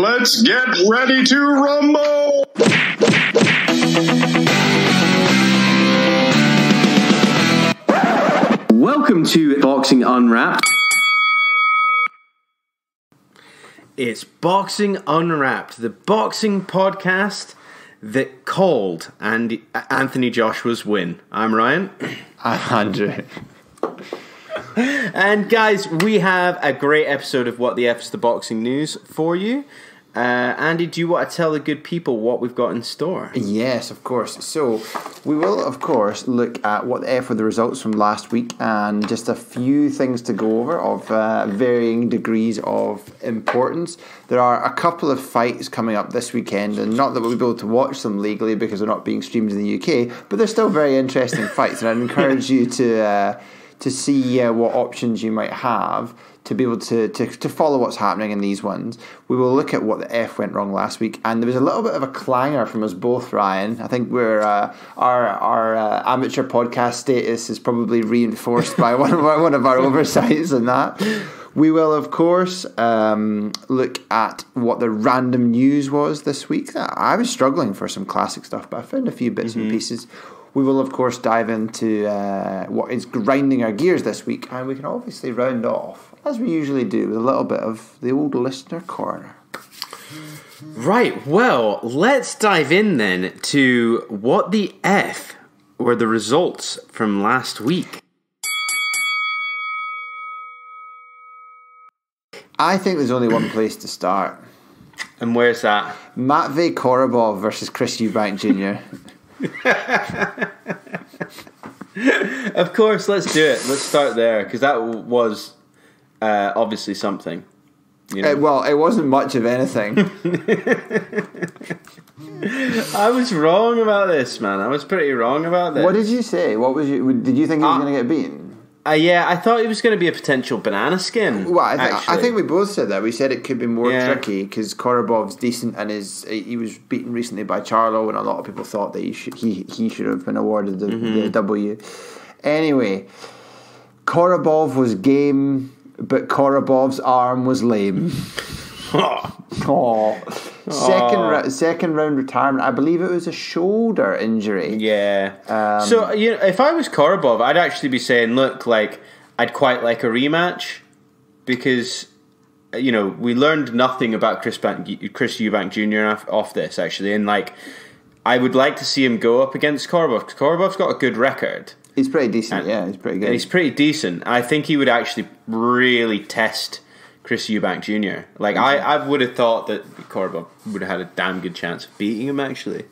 Let's get ready to rumble! Welcome to Boxing Unwrapped. It's Boxing Unwrapped, the boxing podcast that called Anthony Joshua's win. I'm Ryan. I'm Andrew. And guys, we have a great episode of What the F's the Boxing News for you. Andy, do you want to tell the good people what we've got in store? Yes, of course. So we will, of course, look at what the F were the results from last week and just a few things to go over of varying degrees of importance. There are a couple of fights coming up this weekend, and not that we'll be able to watch them legally because they're not being streamed in the UK, but they're still very interesting fights, and I'd encourage you to see what options you might have to be able to follow what's happening in these ones. We will look at what the F went wrong last week, and there was a little bit of a clanger from us both, Ryan. I think we're our amateur podcast status is probably reinforced by one of our oversights in that. We will, of course, look at what the random news was this week. I was struggling for some classic stuff, but I found a few bits and pieces. We will, of course, dive into what is grinding our gears this week, and we can obviously round off, as we usually do, with a little bit of the old listener corner. Right, well, let's dive in then to what the F were the results from last week. I think there's only one place to start. And where's that? Matvey Korobov versus Chris Eubank Jr. Of course, let's do it. Let's start there, because that was obviously something. You know? Well, it wasn't much of anything. I was wrong about this, man. I was pretty wrong about this. What did you say? What was you? Did you think he was going to get beaten? Yeah, I thought it was going to be a potential banana skin. Well, I think we both said that. We said it could be more tricky because Korobov's decent and he was beaten recently by Charlo, and a lot of people thought that he should have been awarded the W. Anyway, Korobov was game, but Korobov's arm was lame. Second round retirement. I believe it was a shoulder injury. Yeah. So if I was Korobov, I'd actually be saying, look, like I'd quite like a rematch because we learned nothing about Chris Eubank Jr. off this actually, and like I would like to see him go up against Korobov because Korobov's got a good record. He's pretty decent. He's pretty good. He's pretty decent. I think he would actually really test Chris Eubank Jr. Like I would have thought that Korobov would have had a damn good chance of beating him. Actually,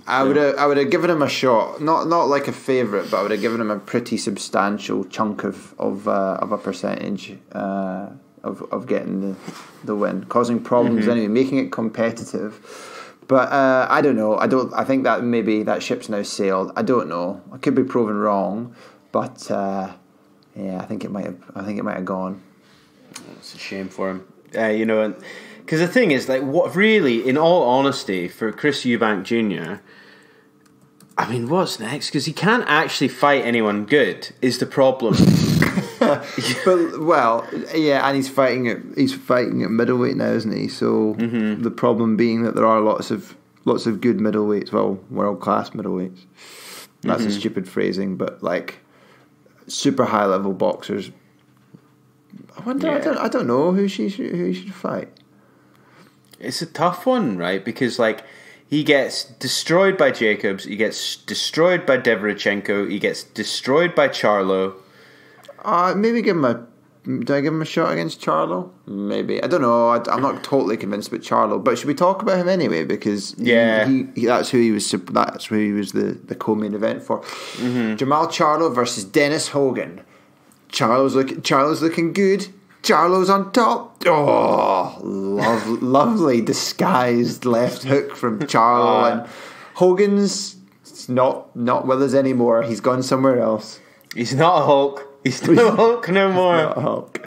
I would have given him a shot, not like a favourite, but I would have given him a pretty substantial chunk of a percentage of getting the win, causing problems anyway, making it competitive. But I don't know. I think that maybe that ship's now sailed. I don't know. I could be proven wrong, but I think it might have gone. It's a shame for him, because the thing is, like, what really, in all honesty, for Chris Eubank Jr., I mean, what's next? Because he can't actually fight anyone good. Is the problem? And he's fighting at middleweight now, isn't he? So the problem being that there are lots of good middleweights, well, world class middleweights. That's a stupid phrasing, but like super high level boxers. I wonder. Yeah. I don't know who he should fight. It's a tough one, right? Because like he gets destroyed by Jacobs, he gets destroyed by Derevyanchenko, he gets destroyed by Charlo. Maybe give him do I give him a shot against Charlo? Maybe. I don't know. I'm not totally convinced about Charlo, but should we talk about him anyway? Because that's who he was. That's who he was the co-main event for. Jamal Charlo versus Dennis Hogan. Charlo's looking good. Charlo's on top. Oh, lovely disguised left hook from Charlo. And Hogan's not with us anymore. He's gone somewhere else. He's not a Hulk. He's no Hulk no more. Not a Hulk.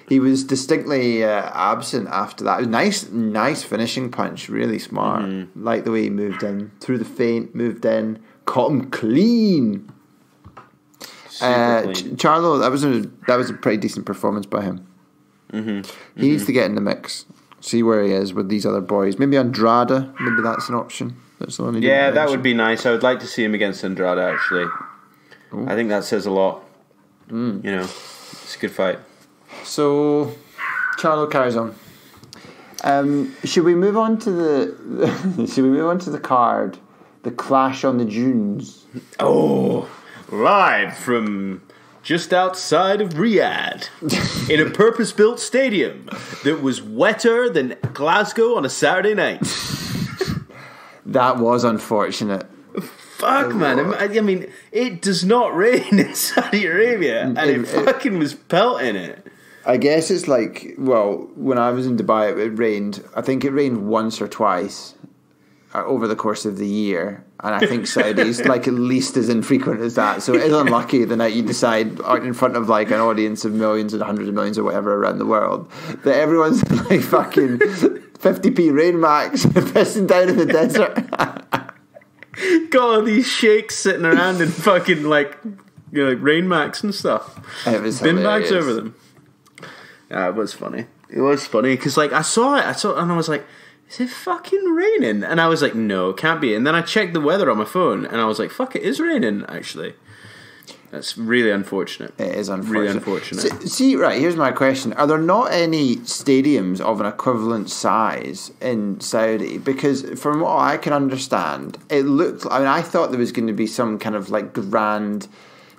He was distinctly absent after that. It was nice finishing punch. Really smart. Like the way he moved in through the feint, moved in, caught him clean. Charlo, that was a pretty decent performance by him. He needs to get in the mix. See where he is with these other boys. Maybe Andrade. Maybe that's an option. That's the one. Yeah, that would be nice. I would like to see him against Andrade. Actually, Ooh. I think that says a lot. You know, it's a good fight. So, Charlo carries on. Should we move on to the card? The Clash on the Dunes. Oh, live from just outside of Riyadh, in a purpose-built stadium that was wetter than Glasgow on a Saturday night. That was unfortunate. Fuck, man. I mean, it does not rain in Saudi Arabia, and it fucking was pelting it. I guess it's like, well, when I was in Dubai, it rained. I think it rained once or twice over the course of the year. And I think Saudi's like at least as infrequent as that. So it is unlucky the night you decide out in front of like an audience of millions and hundreds of millions or whatever around the world that everyone's like fucking 50p rain max pissing down in the desert. Got all these sheikhs sitting around in fucking like, you know, like rain max and stuff. It was bin hilarious. bags over them. Yeah, it was funny. It was funny because like I saw it and I was like, is it fucking raining? And I was like, no, it can't be. And then I checked the weather on my phone and I was like, fuck, it is raining actually. That's really unfortunate. It is unfortunate. Really unfortunate. See, right, here's my question. Are there not any stadiums of an equivalent size in Saudi? Because from what I can understand, it looked, I mean, I thought there was going to be some kind of like grand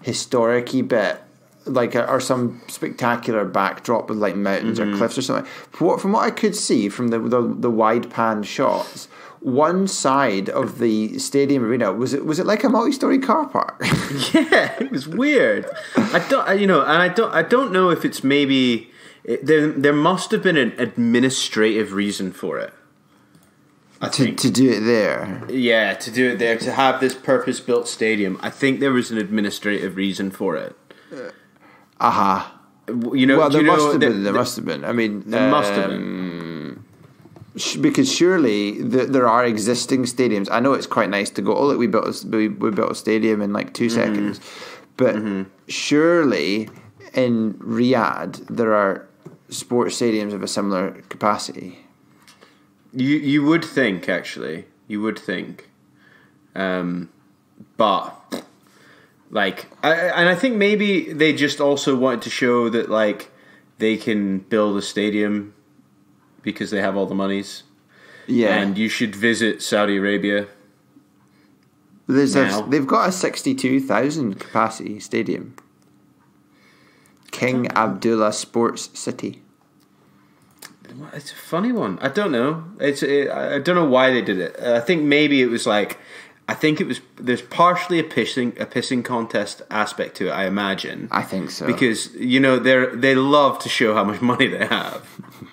historic-y bit, like or some spectacular backdrop with like mountains or cliffs or something. From what I could see from the wide pan shots, one side of the stadium arena was it like a multi-story car park? Yeah, it was weird. I don't know if it's maybe there must have been an administrative reason for it. To do it there. Yeah, to do it there, to have this purpose-built stadium. I think there was an administrative reason for it. You know, well, there there must have been. I mean, there must have been. Because surely there are existing stadiums. I know it's quite nice to go, oh, look, we built a stadium in like 2 seconds. But surely in Riyadh there are sports stadiums of a similar capacity. You would think, actually. You would think. But like, I think maybe they just also wanted to show that like they can build a stadium because they have all the monies. Yeah, and you should visit Saudi Arabia. They've got a 62,000 capacity stadium. King Abdullah Sports City. It's a funny one. I don't know. I don't know why they did it. I think maybe it was like. I think it was. There's partially a pissing contest aspect to it. I imagine. I think so because you know they love to show how much money they have.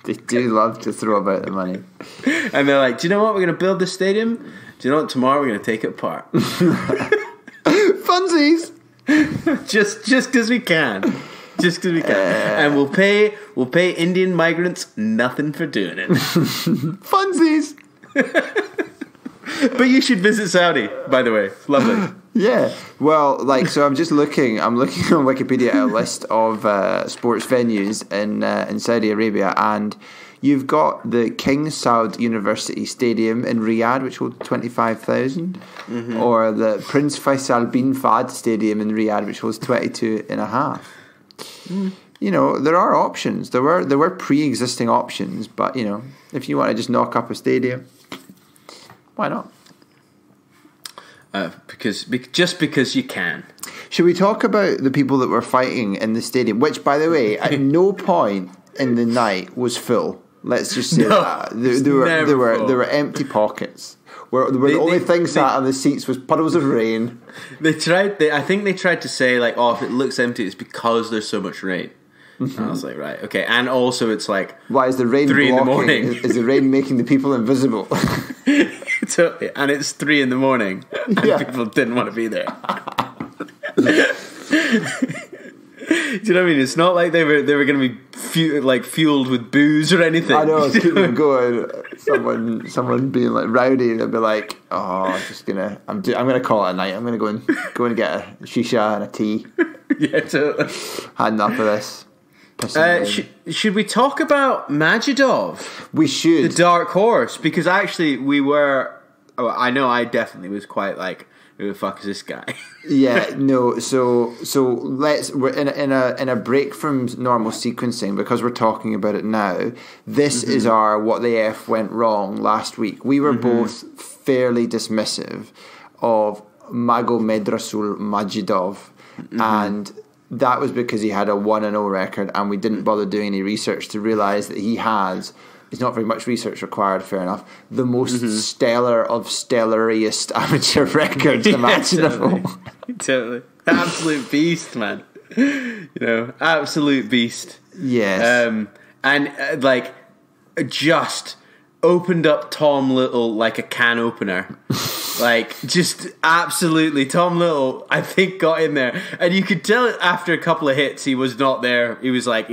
They do love to throw about the money. And they're like, do you know what? We're going to build this stadium. Do you know what? Tomorrow we're going to take it apart. Funsies. just because we can. Just because we can. And we'll pay Indian migrants nothing for doing it. Funsies. But you should visit Saudi, by the way. Lovely. Yeah. Well, like, so I'm looking on Wikipedia at a list of sports venues in Saudi Arabia, and you've got the King Saud University Stadium in Riyadh, which holds 25,000, or the Prince Faisal bin Fahd Stadium in Riyadh, which holds 22.5. You know, there are options. There were pre-existing options, but you know, if you want to just knock up a stadium, why not? Because you can. Should we talk about the people that were fighting in the stadium? Which, by the way, at no point in the night was full. Let's just say that there were empty pockets. Where the only thing sat on the seats was puddles of rain. I think they tried to say like, oh, if it looks empty, it's because there's so much rain. And I was like, right, okay. And also, it's like, why is the rain 3 in the morning? Is the rain making the people invisible? Totally. And it's 3 in the morning, and people didn't want to be there. Do you know what I mean? It's not like they were going to be fueled with booze or anything. I know, it's keeping going. Someone being like rowdy, they'll be like, "Oh, I'm gonna call it a night. I'm gonna go and get a shisha and a tea." Yeah, totally. Had enough of this. Should we talk about Majidov? We should. The dark horse, because actually we were. Oh, I know I definitely was quite like, who the fuck is this guy? Yeah, no. So we're in a break from normal sequencing because we're talking about it now. This is our what the F went wrong last week. We were both fairly dismissive of Magomedrasul Majidov, and that was because he had a 1-0 record, and we didn't bother doing any research to realise that he has. It's not very much research required, fair enough. The most stellar of stellariest amateur records imaginable. Totally. Absolute beast, man. Absolute beast. Yes. And like, just opened up Tom Little like a can opener. Like, just absolutely, Tom Little, I think, got in there. And you could tell after a couple of hits, he was not there. He was like,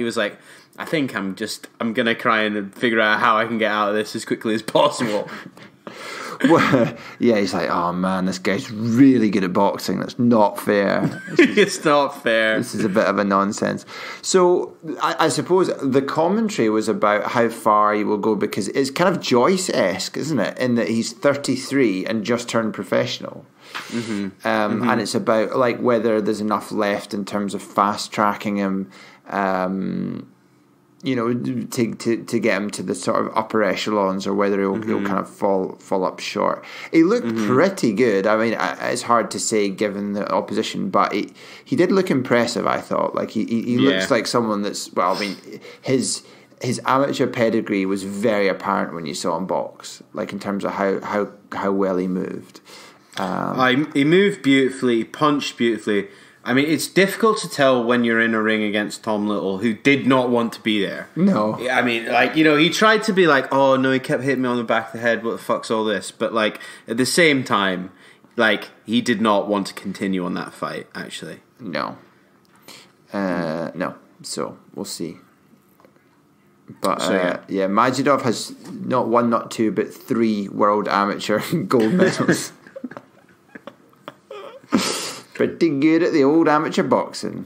I think I'm going to try and figure out how I can get out of this as quickly as possible. Well, yeah, he's like, oh man, this guy's really good at boxing. That's not fair. It's not fair. This is a bit of a nonsense. So I suppose the commentary was about how far he will go, because it's kind of Joyce-esque, isn't it? In that he's 33 and just turned professional. And it's about like whether there's enough left in terms of fast tracking him, to get him to the sort of upper echelons, or whether he'll kind of fall up short. He looked pretty good. I mean, it's hard to say given the opposition, but he did look impressive, I thought. Like he looks like someone that's, well, I mean, his amateur pedigree was very apparent when you saw him box, like in terms of how well he moved. He moved beautifully, he punched beautifully. I mean, it's difficult to tell when you're in a ring against Tom Little, who did not want to be there. No. I mean, like, he tried to be like, oh, no, he kept hitting me on the back of the head, what the fuck's all this? But, like, at the same time, like, he did not want to continue on that fight, actually. No. No. So, we'll see. But, Majidov has not one, not two, but 3 world amateur gold medals. Pretty good at the old amateur boxing.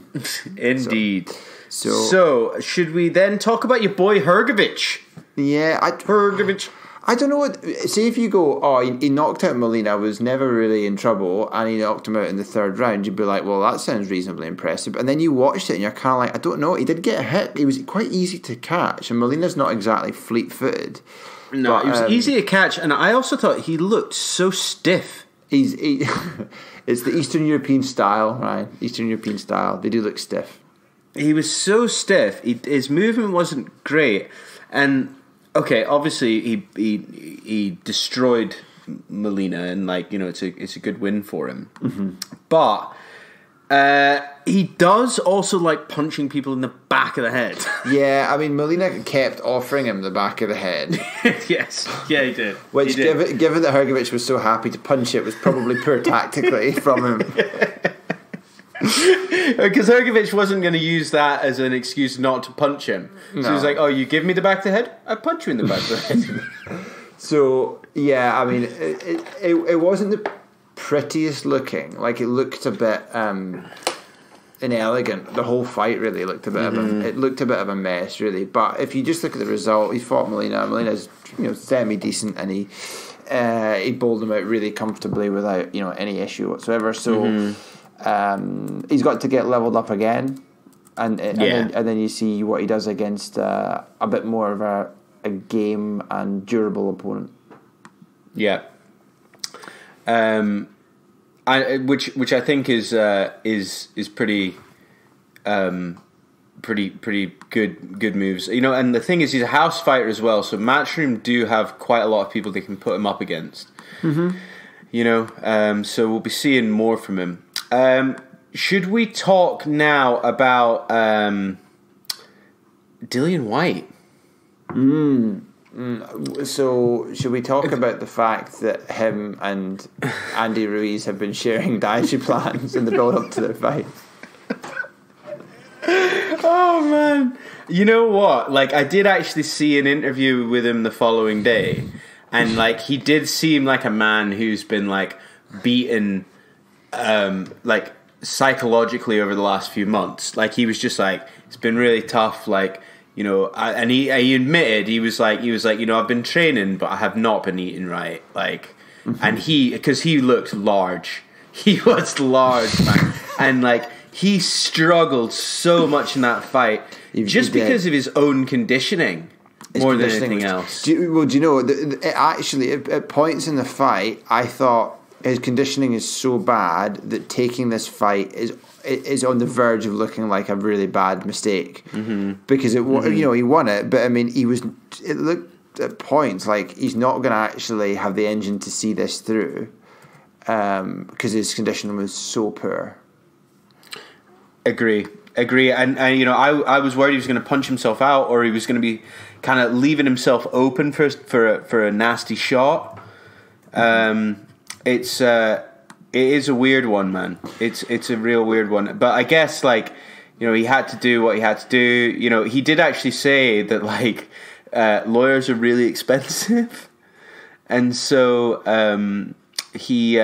Indeed. So, should we then talk about your boy Hrgović? Yeah, Hrgović. I don't know what. See, if you go, oh, he knocked out Molina, was never really in trouble, and he knocked him out in the 3rd round, you'd be like, well, that sounds reasonably impressive. And then you watched it, and you're kind of like, I don't know. He did get a hit. He was quite easy to catch, and Molina's not exactly fleet-footed. No, it was easy to catch, and I also thought he looked so stiff. It's the Eastern European style, right? Eastern European style. They do look stiff. He was so stiff. His movement wasn't great, and okay, obviously he destroyed Molina, and like it's a good win for him. But he does also like punching people in the back of the head. Yeah, I mean, Molina kept offering him the back of the head. Yes, yeah, he did. Which, given that Hrgović was so happy to punch it, was probably poor tactically from him. Because Hrgović wasn't going to use that as an excuse not to punch him. No. So he was like, oh, you give me the back of the head? I punch you in the back of the head. So, yeah, I mean, it wasn't the prettiest looking. Like, it looked a bit inelegant. The whole fight really looked a bit of a mess, really. But if you just look at the result, he fought Molina. Molina's semi-decent, and he bowled him out really comfortably without any issue whatsoever. So he's got to get leveled up again, and then you see what he does against a bit more of a game and durable opponent. Yeah. Which I think is pretty good moves. And the thing is, he's a house fighter as well, so Matchroom do have quite a lot of people they can put him up against. So we'll be seeing more from him. Should we talk now about Dillian Whyte? So, should we talk about the fact that him and Andy Ruiz have been sharing dietary plans in the build-up to their fight? Oh, man. You know what? Like, I did actually see an interview with him the following day, and, like, he did seem like a man who's been, like, beaten, like, psychologically over the last few months. Like, he was just like, it's been really tough, like, you know, and he admitted, he was like, you know, I've been training, but I have not been eating right, like, and because he looked large, he was large, man, and like, he struggled so much in that fight, just because of his own conditioning, more than anything else. Do you know, actually, at points in the fight, I thought his conditioning is so bad that taking this fight is on the verge of looking like a really bad mistake, because you know, he won it, but I mean, it looked at points like he's not going to actually have the engine to see this through, because his conditioning was so poor. Agree, and you know, I was worried he was going to punch himself out, or he was going to be kind of leaving himself open for a nasty shot. It is a weird one, man. It's a real weird one. But I guess, like, you know, he had to do what he had to do. You know, he did actually say that, like, lawyers are really expensive, and so he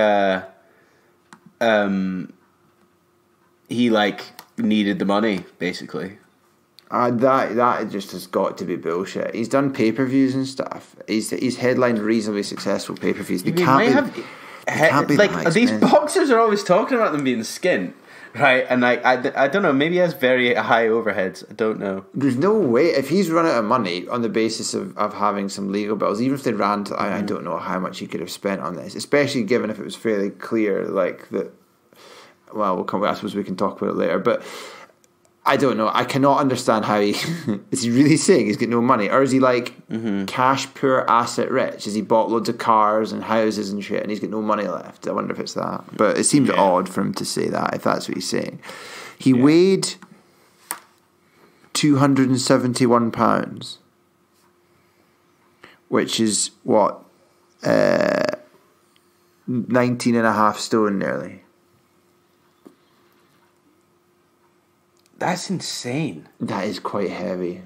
like needed the money, basically. That just has got to be bullshit. He's done pay-per-views and stuff. He's headlined reasonably successful pay-per-views. These boxers are always talking about them being skint, right? And I don't know. Maybe he has very high overheads. I don't know. There's no way, if he's run out of money on the basis of having some legal bills, even if they ran to, I don't know how much he could have spent on this, especially given if it was fairly clear, like that. Well, I suppose we can talk about it later, but I don't know. I cannot understand how is he really saying he's got no money, or is he like cash poor, asset rich? Has he bought loads of cars and houses and shit, and he's got no money left? I wonder if it's that. But it seems odd for him to say that, if that's what he's saying. He weighed 271 pounds, which is what, 19 and a half stone nearly. That's insane. That is quite heavy.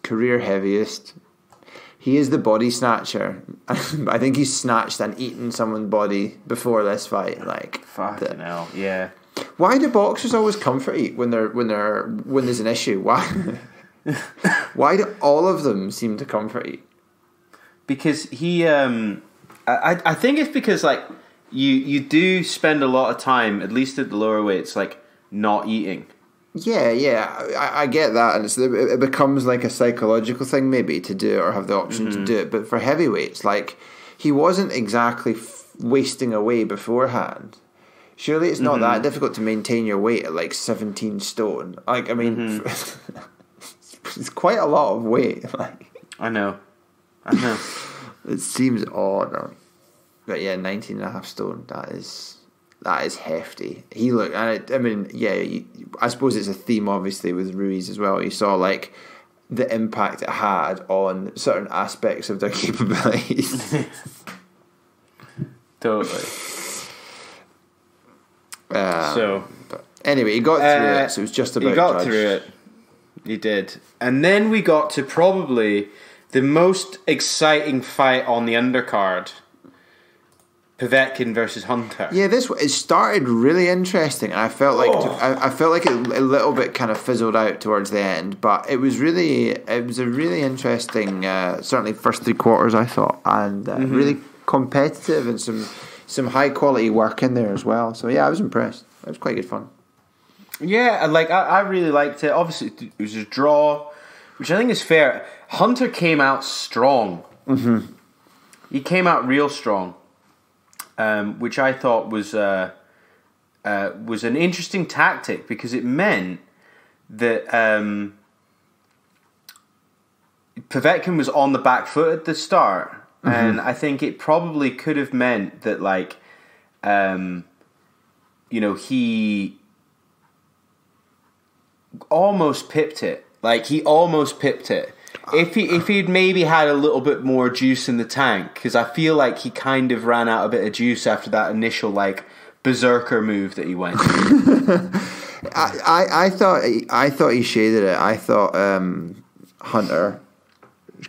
Career heaviest. He is the body snatcher. I think he's snatched and eaten someone's body before this fight. Like, fucking hell, yeah. Why do boxers always comfort eat when there's an issue? Why? Why do all of them seem to comfort eat? Because he, I think it's because, like, you do spend a lot of time, at least at the lower weights, like, not eating. Yeah, I get that, and it becomes like a psychological thing maybe to do it or have the option to do it. But for heavyweights, like, he wasn't exactly wasting away beforehand. Surely it's not that difficult to maintain your weight at like 17 stone. Like, I mean, it's quite a lot of weight. Like, I know. It seems odd, but yeah, 19 and a half stone. That is hefty. He looked, and I mean, yeah, I suppose it's a theme, obviously, with Ruiz as well. You saw, like, the impact it had on certain aspects of their capabilities. Totally. But anyway, he got through it, so it was just about he got through it. He did. And then we got to probably the most exciting fight on the undercard. Povetkin versus Hunter. Yeah, it started really interesting, and I felt like I felt like it a little bit kind of fizzled out towards the end, but it was a really interesting, certainly first three quarters, I thought, and really competitive, and some high quality work in there as well. So yeah, I was impressed. It was quite good fun. Yeah, like I really liked it. Obviously, it was a draw, which I think is fair. Hunter came out strong. He came out real strong. Which I thought was an interesting tactic, because it meant that Povetkin was on the back foot at the start, and I think it probably could have meant that, like, you know, he almost pipped it. Like, he almost pipped it. If he'd maybe had a little bit more juice in the tank, because I feel like he kind of ran out a bit of juice after that initial, like, berserker move that he went. I thought he shaded it. I thought Hunter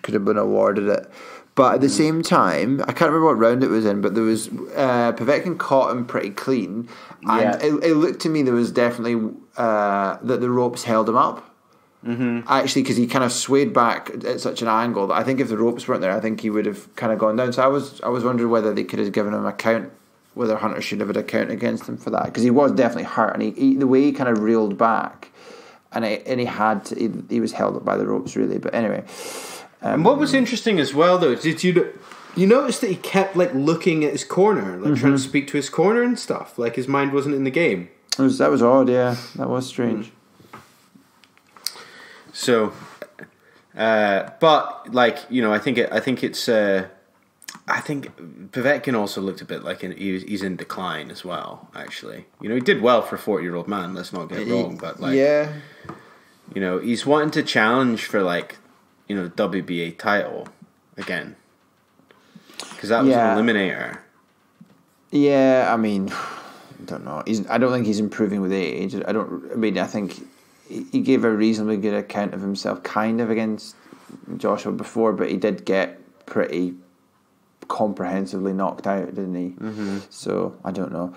could have been awarded it. But at the same time, I can't remember what round it was in, but there was Povetkin caught him pretty clean, and it looked to me there was definitely that the ropes held him up. Mm-hmm. Actually, because he kind of swayed back at such an angle that I think if the ropes weren't there, I think he would have kind of gone down. So I was wondering whether they could have given him a count, whether Hunter should have had a count against him for that, because he was definitely hurt, and he the way he kind of reeled back, and he was held up by the ropes really. But anyway. And what was interesting as well, though, did you notice that he kept like looking at his corner, like trying to speak to his corner and stuff, like his mind wasn't in the game. That was odd, yeah. That was strange. So, but like I think Povetkin also looked a bit like he's in decline as well. Actually, he did well for a 40-year-old man. Let's not get it wrong, but he's wanting to challenge for like. The WBA title again, because that was an eliminator. Yeah, I mean, I don't know. I don't think he's improving with age. I think he gave a reasonably good account of himself, kind of against Joshua before, but he did get pretty comprehensively knocked out, didn't he? Mm-hmm. So I don't know.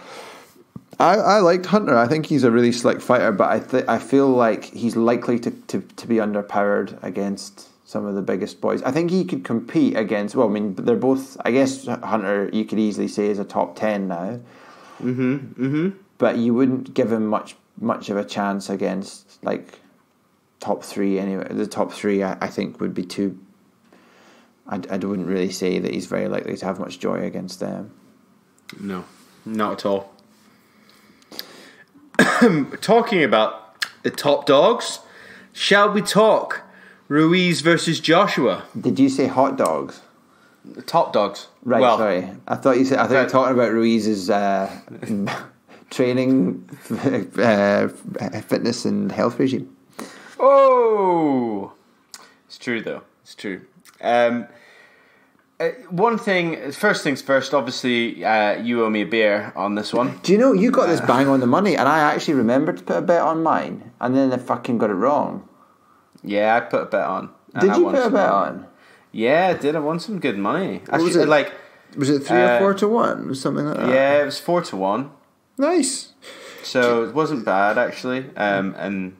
I liked Hunter. I think he's a really slick fighter, but I feel like he's likely to be underpowered against some of the biggest boys. I think he could compete against. Well, I mean, they're both. I guess Hunter, you could easily say, is a top 10 now. Mm-hmm. Mm-hmm. But you wouldn't give him much of a chance against like top 3 anyway. The top 3, I think, would be too. I wouldn't really say that he's very likely to have much joy against them. No, not at all. Talking about the top dogs, shall we talk Ruiz versus Joshua? Did you say hot dogs? Top dogs. Right, sorry. I thought you were talking about Ruiz's training, fitness and health regime. Oh! It's true, though. It's true. One thing, first things first, obviously, you owe me a beer on this one. Do you know, you got this bang on the money, and I actually remembered to put a bet on mine, and then I fucking got it wrong. Yeah, I put a bet on. Did you put a bet on? Yeah, I did. I won some good money. What was it? Was it 3 or 4 to 1 or something like that? Yeah, it was 4 to 1. Nice. So it wasn't bad, actually. And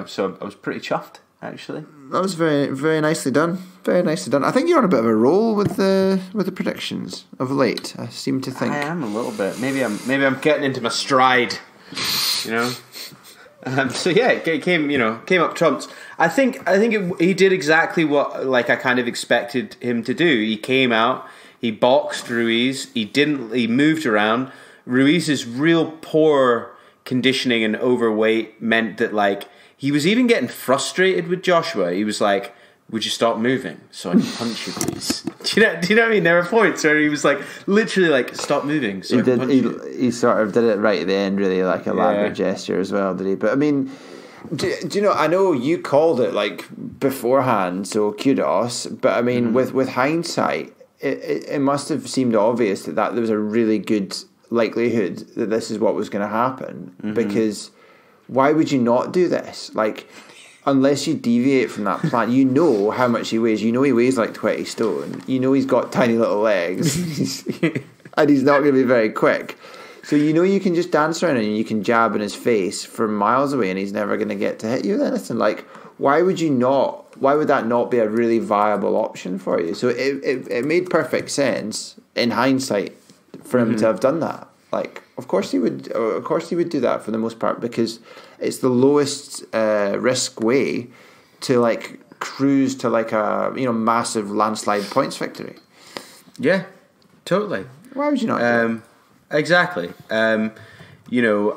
so I was pretty chuffed, actually. That was very, very nicely done. Very nicely done. I think you're on a bit of a roll with the predictions of late. I seem to think. I am a little bit. Maybe I'm getting into my stride. So yeah, it came up trumps. I think he did exactly what I kind of expected him to do. He came out, he boxed Ruiz, he moved around. Ruiz's real poor conditioning and overweight meant that he was even getting frustrated with Joshua. He was like, "Would you stop moving so I can punch you, please?" Do you know what I mean? There were points where he was literally "Stop moving so I can punch you." He sort of did it right at the end, really, like a elaborate gesture as well, did he? But I mean, do you know? I know you called it beforehand, so kudos. But I mean, with hindsight, it must have seemed obvious that there was a really good likelihood that this is what was going to happen. Because why would you not do this? Unless you deviate from that plan, you know how much he weighs. You know he weighs 20 stone. You know he's got tiny little legs. And he's not going to be very quick. So you can just dance around and you can jab in his face from miles away and he's never going to get to hit you with anything. Why would that not be a really viable option for you? So it made perfect sense in hindsight for him to have done that. Of course he would do that for the most part, because it's the lowest risk way to cruise to a massive landslide points victory. Yeah, totally. Why would you not? Do it? Exactly. And it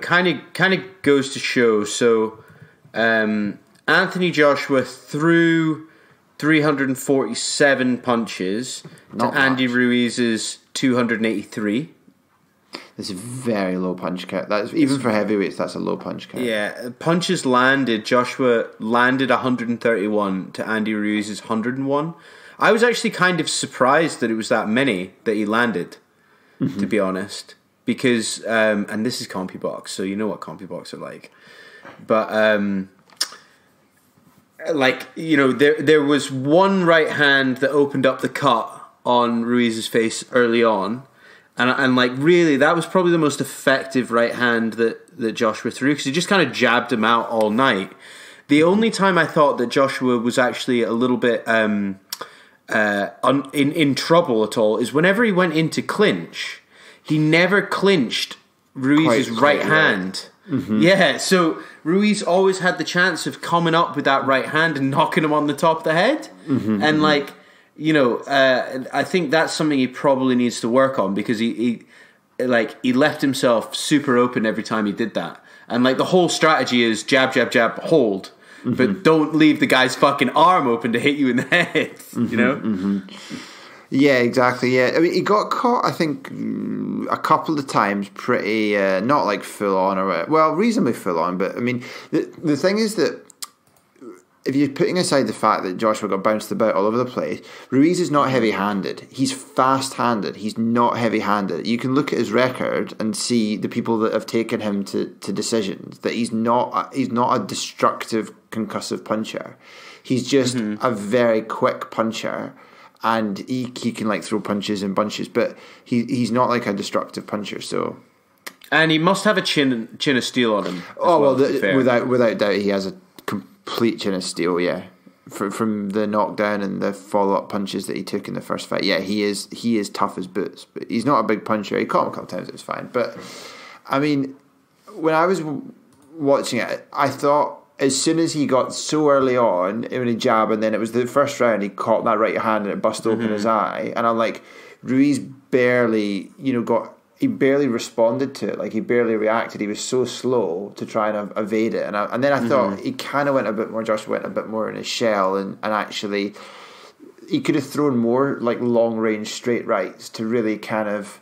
kind of goes to show. So Anthony Joshua threw 347 punches to Andy Ruiz's 283. It's a very low punch count. That's even for heavyweights. That's a low punch count. Yeah, punches landed. Joshua landed 131 to Andy Ruiz's 101. I was actually kind of surprised that it was that many that he landed, to be honest. Because, and this is CompuBox, so you know what CompuBox are like. But like, you know, there was one right hand that opened up the cut on Ruiz's face early on, and like really that was probably the most effective right hand that Joshua threw, because he just kind of jabbed him out all night. The only time I thought that Joshua was actually a little bit in trouble at all is whenever he went into clinch. He never clinched Ruiz's right hand. Mm-hmm. Yeah, so Ruiz always had the chance of coming up with that right hand and knocking him on the top of the head. Mm-hmm, and like, you know, I think that's something he probably needs to work on, because he left himself super open every time he did that. And like the whole strategy is jab, jab, jab, hold. Mm-hmm. But don't leave the guy's fucking arm open to hit you in the head, you know? Mm-hmm. Yeah, exactly. Yeah, I mean, he got caught, I think, a couple of times pretty, not like full on or whatever. Well, reasonably full on, but I mean, the thing is that if you're putting aside the fact that Joshua got bounced about all over the place, Ruiz is not heavy-handed. He's fast-handed. He's not heavy-handed. You can look at his record and see the people that have taken him to decisions, that he's not a destructive, concussive puncher. He's just a very quick puncher. And he can like throw punches in bunches, but he's not like a destructive puncher. So, and he must have a chin of steel on him. Without doubt, he has a complete chin of steel. Yeah, from the knockdown and the follow up punches that he took in the first fight. Yeah, he is tough as boots, but he's not a big puncher. He caught him a couple times; it was fine. But I mean, when I was watching it, I thought, as soon as he got so early on, when he jabbed, and then it was the first round, he caught that right hand and it busted open his eye. And I'm like, Ruiz barely responded to it. Like, he barely reacted. He was so slow to try and evade it. And then I thought he kind of went a bit more, Joshua went a bit more in his shell, and actually he could have thrown more like long range straight rights to really kind of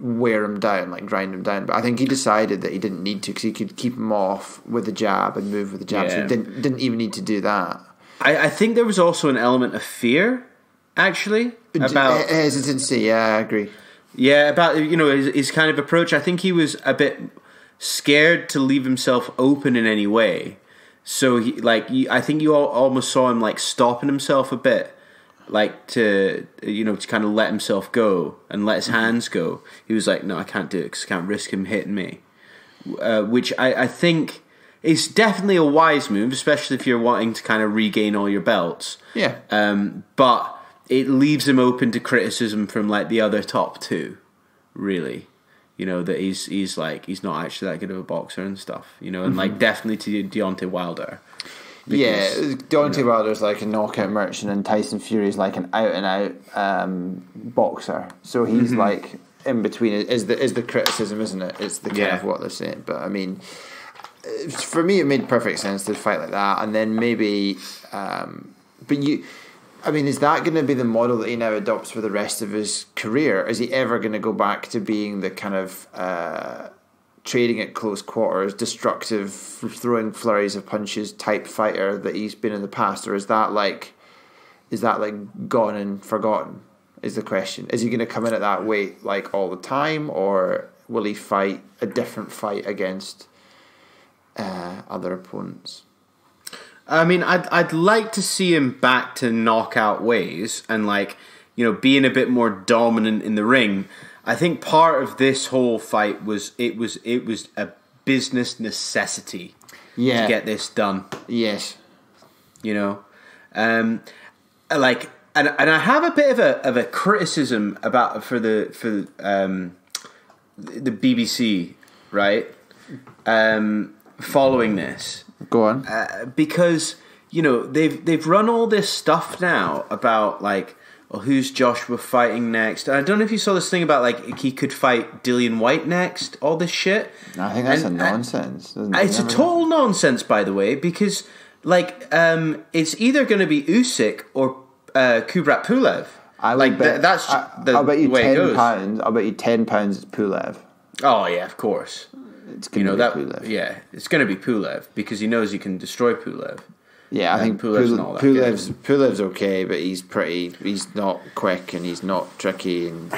wear him down, like grind him down. But I think he decided that he didn't need to, because he could keep him off with the jab and move with the jab. Yeah. So he didn't even need to do that. I think there was also an element of fear, actually, about hesitancy. Yeah, I agree. Yeah, about, you know, his kind of approach. I think he was a bit scared to leave himself open in any way. So I think you almost saw him like stopping himself a bit, like to kind of let himself go and let his hands go. He was like, no, I can't do it because I can't risk him hitting me, which I think is definitely a wise move, especially if you're wanting to kind of regain all your belts. Yeah. But it leaves him open to criticism from like the other top two, really. You know, that he's not actually that good of a boxer and stuff, you know, and like definitely to Deontay Wilder. Because, Deontay Wilder's like a knockout merchant, and Tyson Fury's like an out-and-out boxer. So he's like in between. Is the criticism, isn't it? It's the kind of what they're saying. But I mean, for me, it made perfect sense to fight like that, and then maybe. I mean, is that going to be the model that he now adopts for the rest of his career? Is he ever going to go back to being the kind of trading at close quarters, destructive, throwing flurries of punches type fighter that he's been in the past, or is that like gone and forgotten? Is the question. Is he going to come in at that weight like all the time, or will he fight a different fight against other opponents? I mean, I'd like to see him back to knockout ways and like, you know, being a bit more dominant in the ring. I think part of this whole fight was a business necessity to get this done. Yes, you know, and I have a bit of a criticism about for the BBC, right? Following this, go on, because you know they've run all this stuff now about like, well, who's Joshua fighting next? I don't know if you saw this thing about like he could fight Dillian Whyte next. All this shit. I think that's nonsense. It's a total nonsense, by the way, because like it's either going to be Usyk or Kubrat Pulev. I'll bet you £10. I'll bet you £10 it's Pulev. Oh yeah, of course. It's going to be Pulev. Yeah, it's going to be Pulev because he knows he can destroy Pulev. Yeah, I think Pulev's okay, but he's not quick and he's not tricky and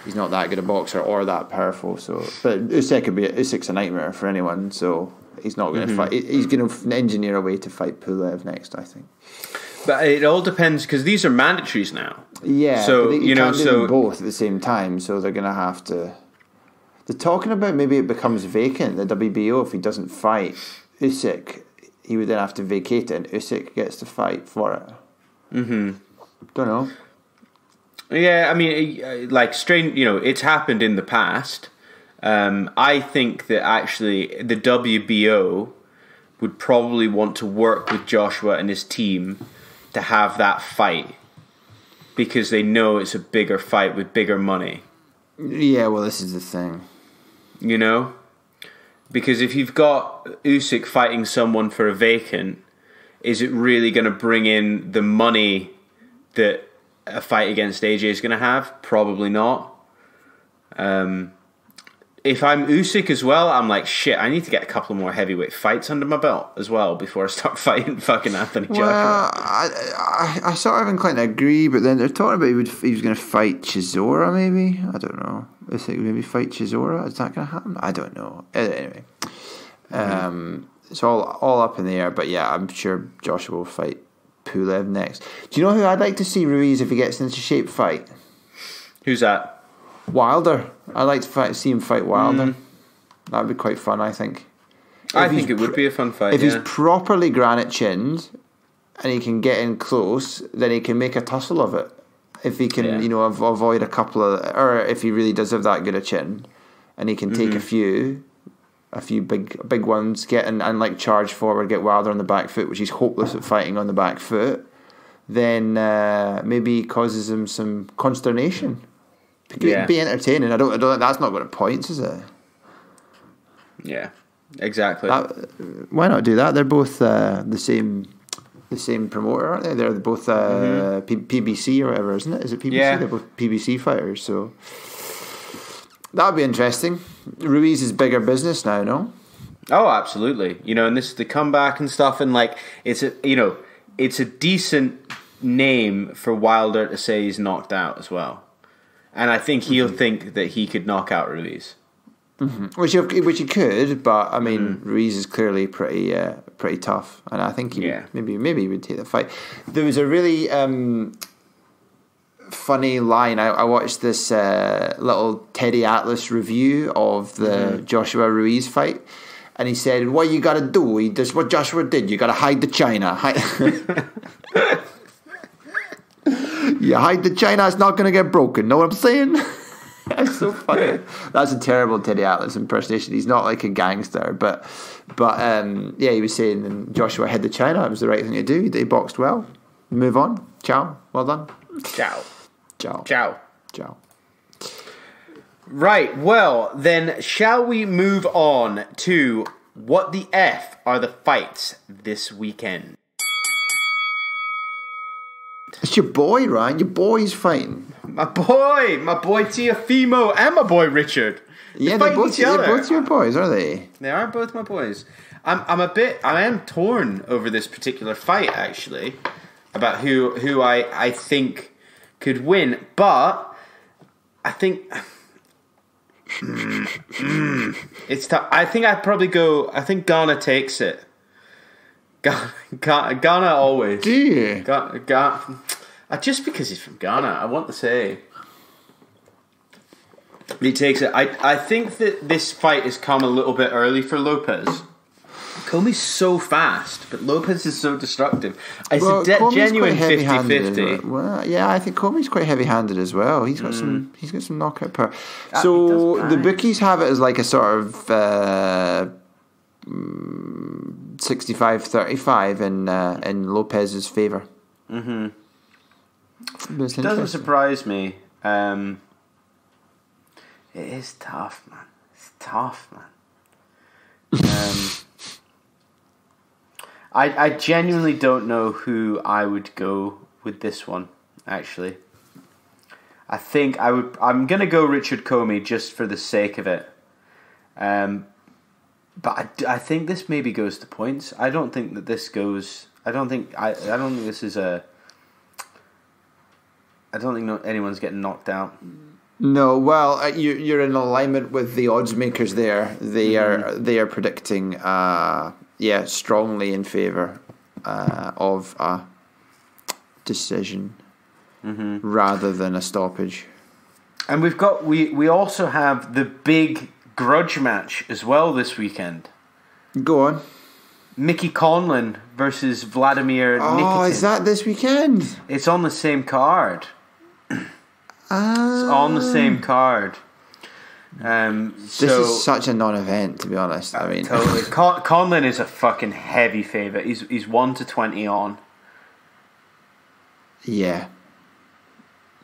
he's not that good a boxer or that powerful. So, but Usyk's a nightmare for anyone. So He's not going to fight. He's going to engineer a way to fight Pulev next, I think. But it all depends because these are mandatories now. Yeah, so you can't do them both at the same time, so they're going to have to. They're talking about maybe it becomes vacant. The WBO, if he doesn't fight Usyk, he would then have to vacate it, and Usyk gets to fight for it. Don't know. Yeah, I mean, like strange. It's happened in the past. I think that actually the WBO would probably want to work with Joshua and his team to have that fight because they know it's a bigger fight with bigger money. Yeah, well, this is the thing. Because if you've got Usyk fighting someone for a vacant, is it really going to bring in the money that a fight against AJ is going to have? Probably not. If I'm Usyk as well, I'm like, shit, I need to get a couple more heavyweight fights under my belt as well before I start fighting fucking Anthony Joshua. Well, I sort of inclined to agree, but then they're talking about he was going to fight Chisora, maybe? I don't know. Usyk maybe fight Chisora? Is that going to happen? I don't know. Anyway. It's all up in the air, but yeah, I'm sure Joshua will fight Pulev next. Do you know who I'd like to see Ruiz if he gets into shape fight? Who's that? Wilder. I'd like to see him fight Wilder. That would be quite fun, I think. I think it would be a fun fight. If he's properly granite chinned and he can get in close, then he can make a tussle of it. If he can, avoid a couple of, or if he really does have that good a chin, and he can take a few big ones, get and like charge forward, get Wilder on the back foot, which he's hopeless at fighting on the back foot, then maybe he causes him some consternation. It'd be entertaining. I don't. That's not going to points, is it? Yeah, exactly. Why not do that? They're both the same promoter, aren't they? They're both PBC or whatever, isn't it? Is it PBC? Yeah. They're both PBC fighters, so that would be interesting. Ruiz is bigger business now, no? Oh, absolutely. And this is the comeback and stuff, and like it's a decent name for Wilder to say he's knocked out as well. And I think he'll think that he could knock out Ruiz. Which he could, but I mean, Ruiz is clearly pretty tough, and I think maybe he would take the fight. There was a really funny line. I watched this little Teddy Atlas review of the Joshua Ruiz fight, and he said, "What you got to do? He does what Joshua did. You got to hide the China." You hide the China, it's not going to get broken. Know what I'm saying? That's so funny. That's a terrible Teddy Atlas impersonation. He's not like a gangster, but yeah, he was saying, and Joshua hid the China. It was the right thing to do. They boxed well. Move on. Ciao. Well done. Ciao. Ciao. Ciao. Ciao. Right. Well, then, shall we move on to what the F are the fights this weekend? It's your boy, Ryan. Your boy's fighting. My boy Tiafimo, and my boy Richard. They're both your boys, are they? They are both my boys. I am torn over this particular fight, actually, about who I think could win, but I think it's tough. I think I'd probably go. I think Ghana takes it. Ghana always. Do you? Just because he's from Ghana, I want to say he takes it. I think that this fight has come a little bit early for Lopez. Comi's so fast, but Lopez is so destructive. It's a genuine 50-50. Well, yeah, I think Comi's quite heavy-handed as well. He's got some knockout power. So the bookies have it as like a sort of 65-35 in Lopez's favour. Mm-hmm. It doesn't surprise me. It is tough, man. It's tough, man. I genuinely don't know who I would go with this one, actually. I think I'm going to go Richard Commey just for the sake of it. But I think this maybe goes to points. I don't think that this goes. I don't think this is a. I don't think anyone's getting knocked out. No, well, you're in alignment with the odds makers there. They are predicting, strongly in favour of a decision rather than a stoppage. And we also have the big grudge match as well this weekend. Go on. Mickey Conlan versus Vladimir Nikitin. Oh, is that this weekend? It's on the same card. It's on the same card. This is such a non-event, to be honest. I mean, totally. Conlan is a fucking heavy favourite. He's 1-20 on. Yeah.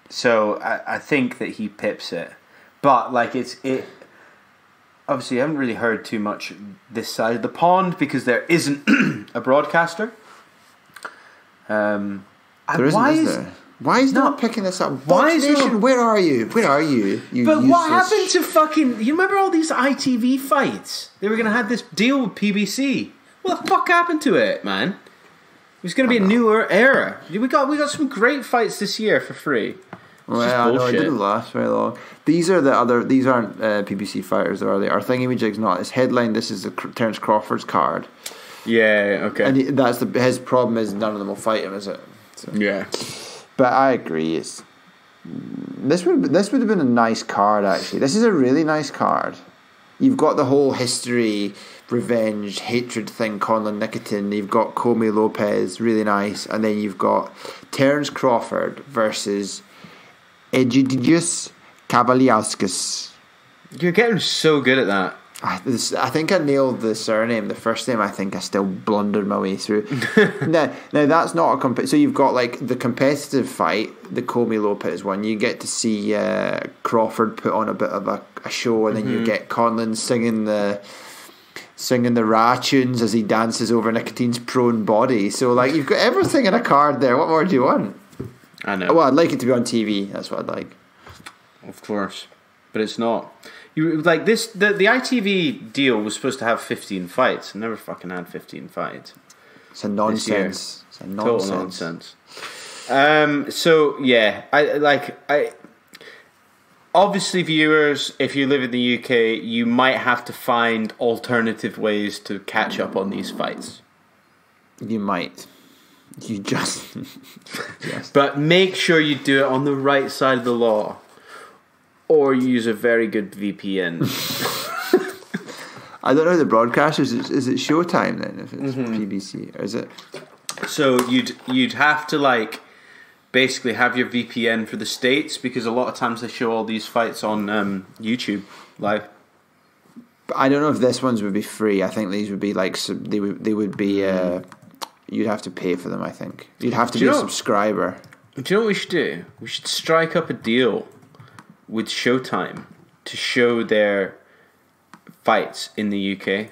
So I think that he pips it, but like it. Obviously, I haven't really heard too much this side of the pond because there isn't a broadcaster. There isn't, is there? Why is not picking this up? Fox Nation, where are you? Where are you? But what happened to fucking... You remember all these ITV fights? They were going to have this deal with PBC. What the fuck happened to it, man? It was going to be a newer era. We got some great fights this year for free. Well, no, it didn't last very long. These aren't PBC fighters, are they? Our thingamajig's not. It's headline. This is the Terence Crawford's card. Yeah, okay. And his problem is none of them will fight him, is it? So. Yeah. But I agree. This would have been a nice card, actually. This is a really nice card. You've got the whole history, revenge, hatred thing, Conlan Nikitin. You've got Comey Lopez, really nice. And then you've got Terence Crawford versus Egidius Kavaliauskas. You're getting so good at that. I think I nailed the surname. The first name, I think I still blundered my way through. now that's not a so you've got like the competitive fight, the Comey Lopez one. You get to see Crawford put on a bit of a show, and then you get Conlan singing the Ra tunes as he dances over Nikitin's prone body. So like you've got everything in a card there. What more do you want? I know. Well, I'd like it to be on TV. That's what I'd like. Of course, but it's not. You like this? The ITV deal was supposed to have 15 fights. It never fucking had 15 fights. It's a nonsense. It's a nonsense. Total nonsense. So yeah, I obviously viewers, if you live in the UK, you might have to find alternative ways to catch up on these fights. You might. You just yes. But make sure you do it on the right side of the law. Or use a very good VPN. I don't know the broadcasters. Is it Showtime then? If it's PBC, or is it? So you'd have to like basically have your VPN for the States, because a lot of times they show all these fights on YouTube live. But I don't know if this ones would be free. I think these would be like they would be. You'd have to pay for them. I think you'd have to be a subscriber. Do you know what we should do? We should strike up a deal with Showtime to show their fights in the UK.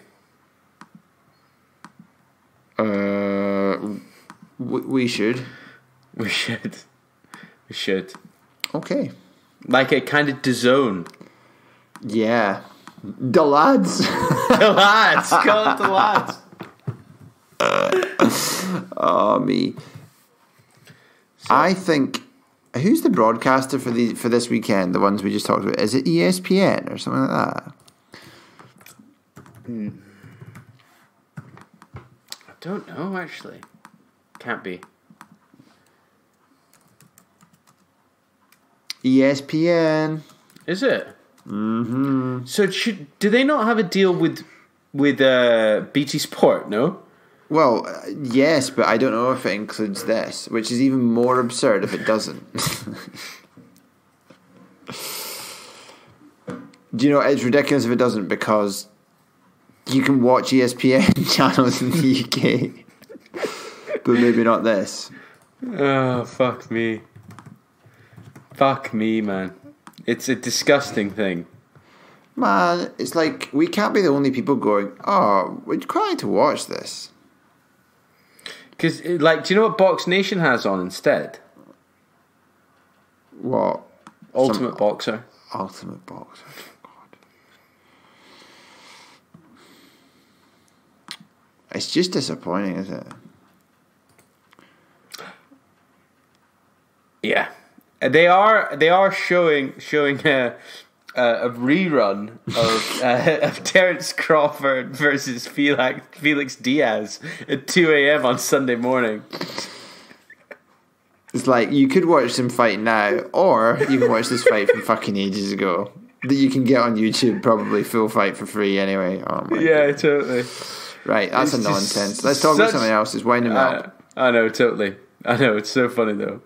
We should. We should. Okay. Like a kind of DAZN. Yeah. The lads. The lads. Call it the lads. Oh, me. So, I think... Who's the broadcaster for this weekend? The ones we just talked about. Is it ESPN or something like that? I don't know, actually. Can't be. ESPN. Is it? Mm-hmm. So do they not have a deal with BT Sport? No. Well, yes, but I don't know if it includes this, which is even more absurd if it doesn't. Do you know, it's ridiculous if it doesn't, because you can watch ESPN channels in the UK, but maybe not this. Oh, fuck me. Fuck me, man. It's a disgusting thing. Man, it's like, we can't be the only people going, oh, we'd quite like to watch this. Because, like, do you know what Box Nation has on instead? What? Ultimate Boxer. Ultimate Boxer. God. It's just disappointing, isn't it? Yeah. They are showing a rerun of Terence Crawford versus Felix Diaz at 2 a.m. on Sunday morning. It's like you could watch them fight now, or you can watch this fight from fucking ages ago that you can get on YouTube, probably full fight for free anyway. Oh my God. Totally. Right, that's a nonsense. Let's talk about something else. It's winding me up. I know, totally. I know, it's so funny though.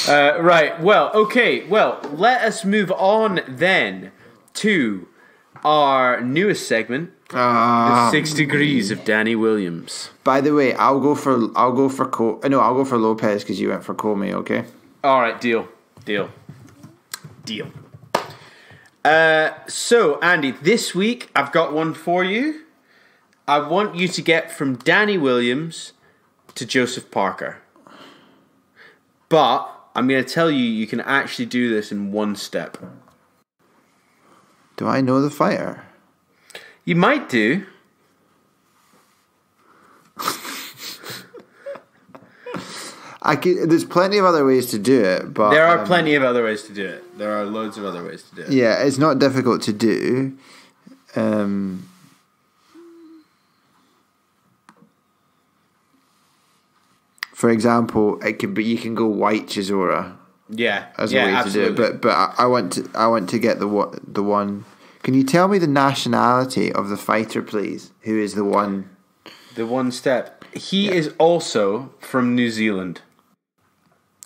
Right, well, okay. Well, let us move on then to our newest segment, the 6 Degrees of Danny Williams. By the way, I'll go for Lopez because you went for Comey, okay? All right, deal. So, Andy, this week I've got one for you. I want you to get from Danny Williams to Joseph Parker. But I'm going to tell you, you can actually do this in one step. Do I know the fighter? You might do. There's plenty of other ways to do it, but there are plenty of other ways to do it. There are loads of other ways to do it. Yeah, it's not difficult to do. For example, it could be you can go white Chisora. Yeah, as a way absolutely. to do it. But I want to get the one. Can you tell me the nationality of the fighter, please? Who is the one? The one step. He is also from New Zealand.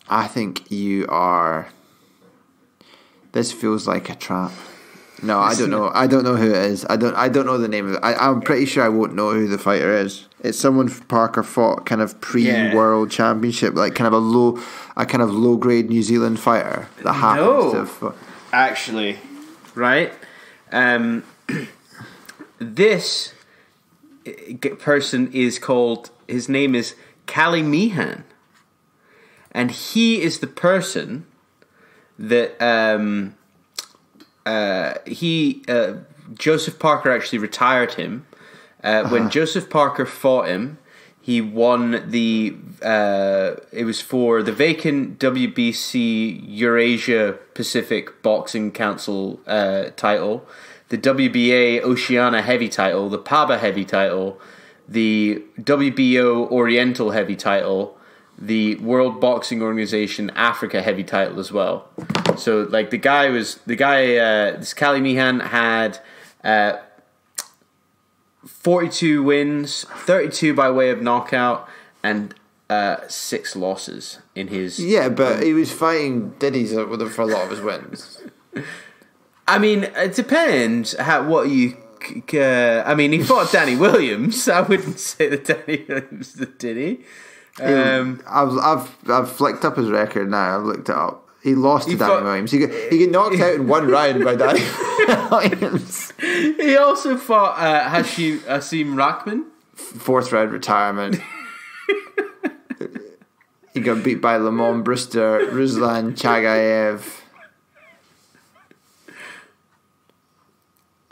I think you are. This feels like a trap. No, I don't know. I don't know who it is. I don't know the name of it. I'm pretty sure I won't know who the fighter is. It's someone Parker fought kind of pre-World Championship, like kind of a low grade New Zealand fighter that happens to have. Actually, right? This person is called. His name is Callie Meehan, and he is the person that Joseph Parker actually retired him. When Joseph Parker fought him, he won the it was for the vacant WBC Eurasia Pacific Boxing Council title, the WBA Oceania Heavy title, the PABA Heavy title, the WBO Oriental Heavy title, the World Boxing Organization Africa Heavy title as well. So, like, this Callie Meehan had 42 wins, 32 by way of knockout, and 6 losses in his... Yeah, but he was fighting Diddy's with him for a lot of his wins. I mean, it depends what you... I mean, he fought Danny Williams. I wouldn't say that Danny Williams is Diddy. I've flicked up his record now. I've looked it up. He lost to Danny Williams. He got knocked out in one round by Danny Williams. He also fought Hasim Rahman. 4th round retirement. He got beat by Lamont Brewster, Ruslan Chagayev.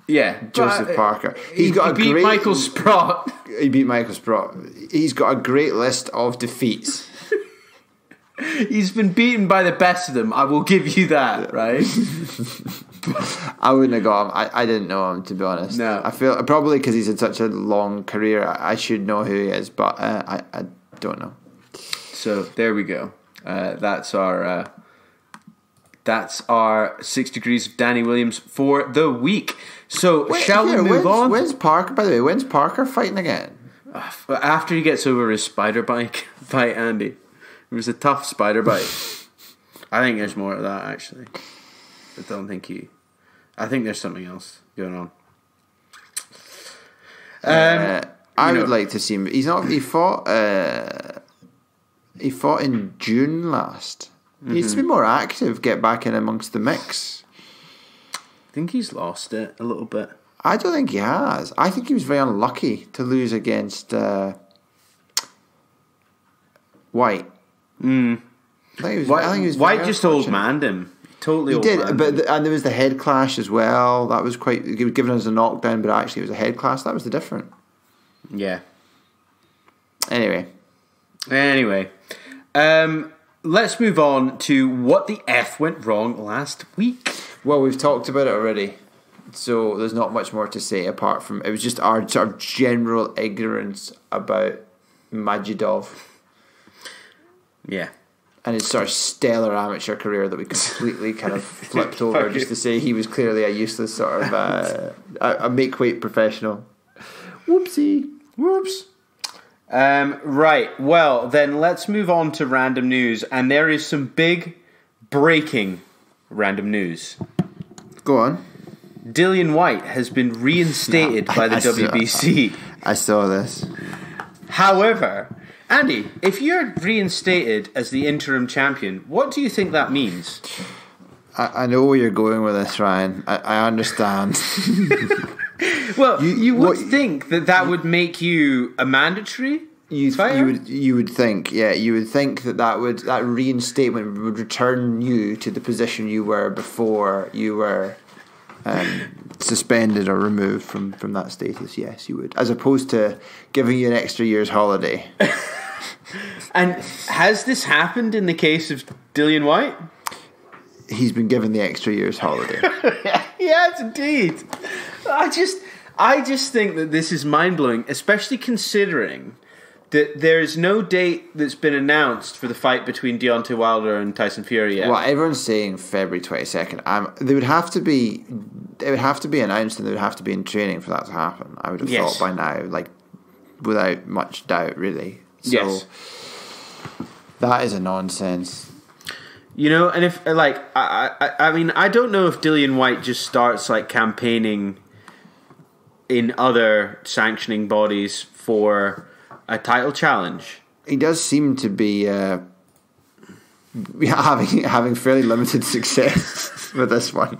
Yeah, Joseph Parker. He beat Michael Sprott. He beat Michael Sprott. He's got a great list of defeats. He's been beaten by the best of them. I will give you that, right? I wouldn't have got him. I didn't know him, to be honest. No. I feel probably because he's had such a long career, I should know who he is, but I don't know. So there we go. That's our 6 Degrees of Danny Williams for the week. So shall we move on? When's Parker? By the way, when's Parker fighting again? After he gets over his spider bite, Andy. It was a tough spider bite. I think there's more to that, actually. I think there's something else going on. I would like to see him. He fought in June last. He needs to be more active, get back in amongst the mix. I think he's lost it a little bit. I don't think he has. I think he was very unlucky to lose against White. Mm. I think he was White just old-manned him. Totally he did, and there was the head clash as well. That was quite... He was given us a knockdown, but actually it was a head clash. That was the difference. Yeah. Anyway. let's move on to what the F went wrong last week. Well, we've talked about it already, so there's not much more to say apart from it was just our sort of general ignorance about Majidov. Yeah. And his sort of stellar amateur career that we completely kind of flipped over just to say he was clearly a useless sort of a make-weight professional. Whoopsie. Whoops. Right, well, then let's move on to random news. And there is some big breaking random news. Go on. Dillian Whyte has been reinstated by the WBC. I saw this. However, Andy, if you're reinstated as the interim champion, what do you think that means? I know where you're going with this, Ryan. I understand. Well, you would think that would make you a mandatory fighter? You would think, yeah, you would think that reinstatement would return you to the position you were before you were suspended or removed from that status. Yes, you would, as opposed to giving you an extra year's holiday. And has this happened in the case of Dillian Whyte? He's been given the extra year's holiday. Yes, indeed. I just think that this is mind-blowing, especially considering that there is no date that's been announced for the fight between Deontay Wilder and Tyson Fury yet. Well, everyone's saying February 22nd. They would have to be. It would have to be announced, and they would have to be in training for that to happen. I would have thought by now, like without much doubt, really. So, yes. That is a nonsense. You know, and if like I mean, I don't know if Dillian Whyte just starts like campaigning in other sanctioning bodies for a title challenge. He does seem to be having fairly limited success with this one.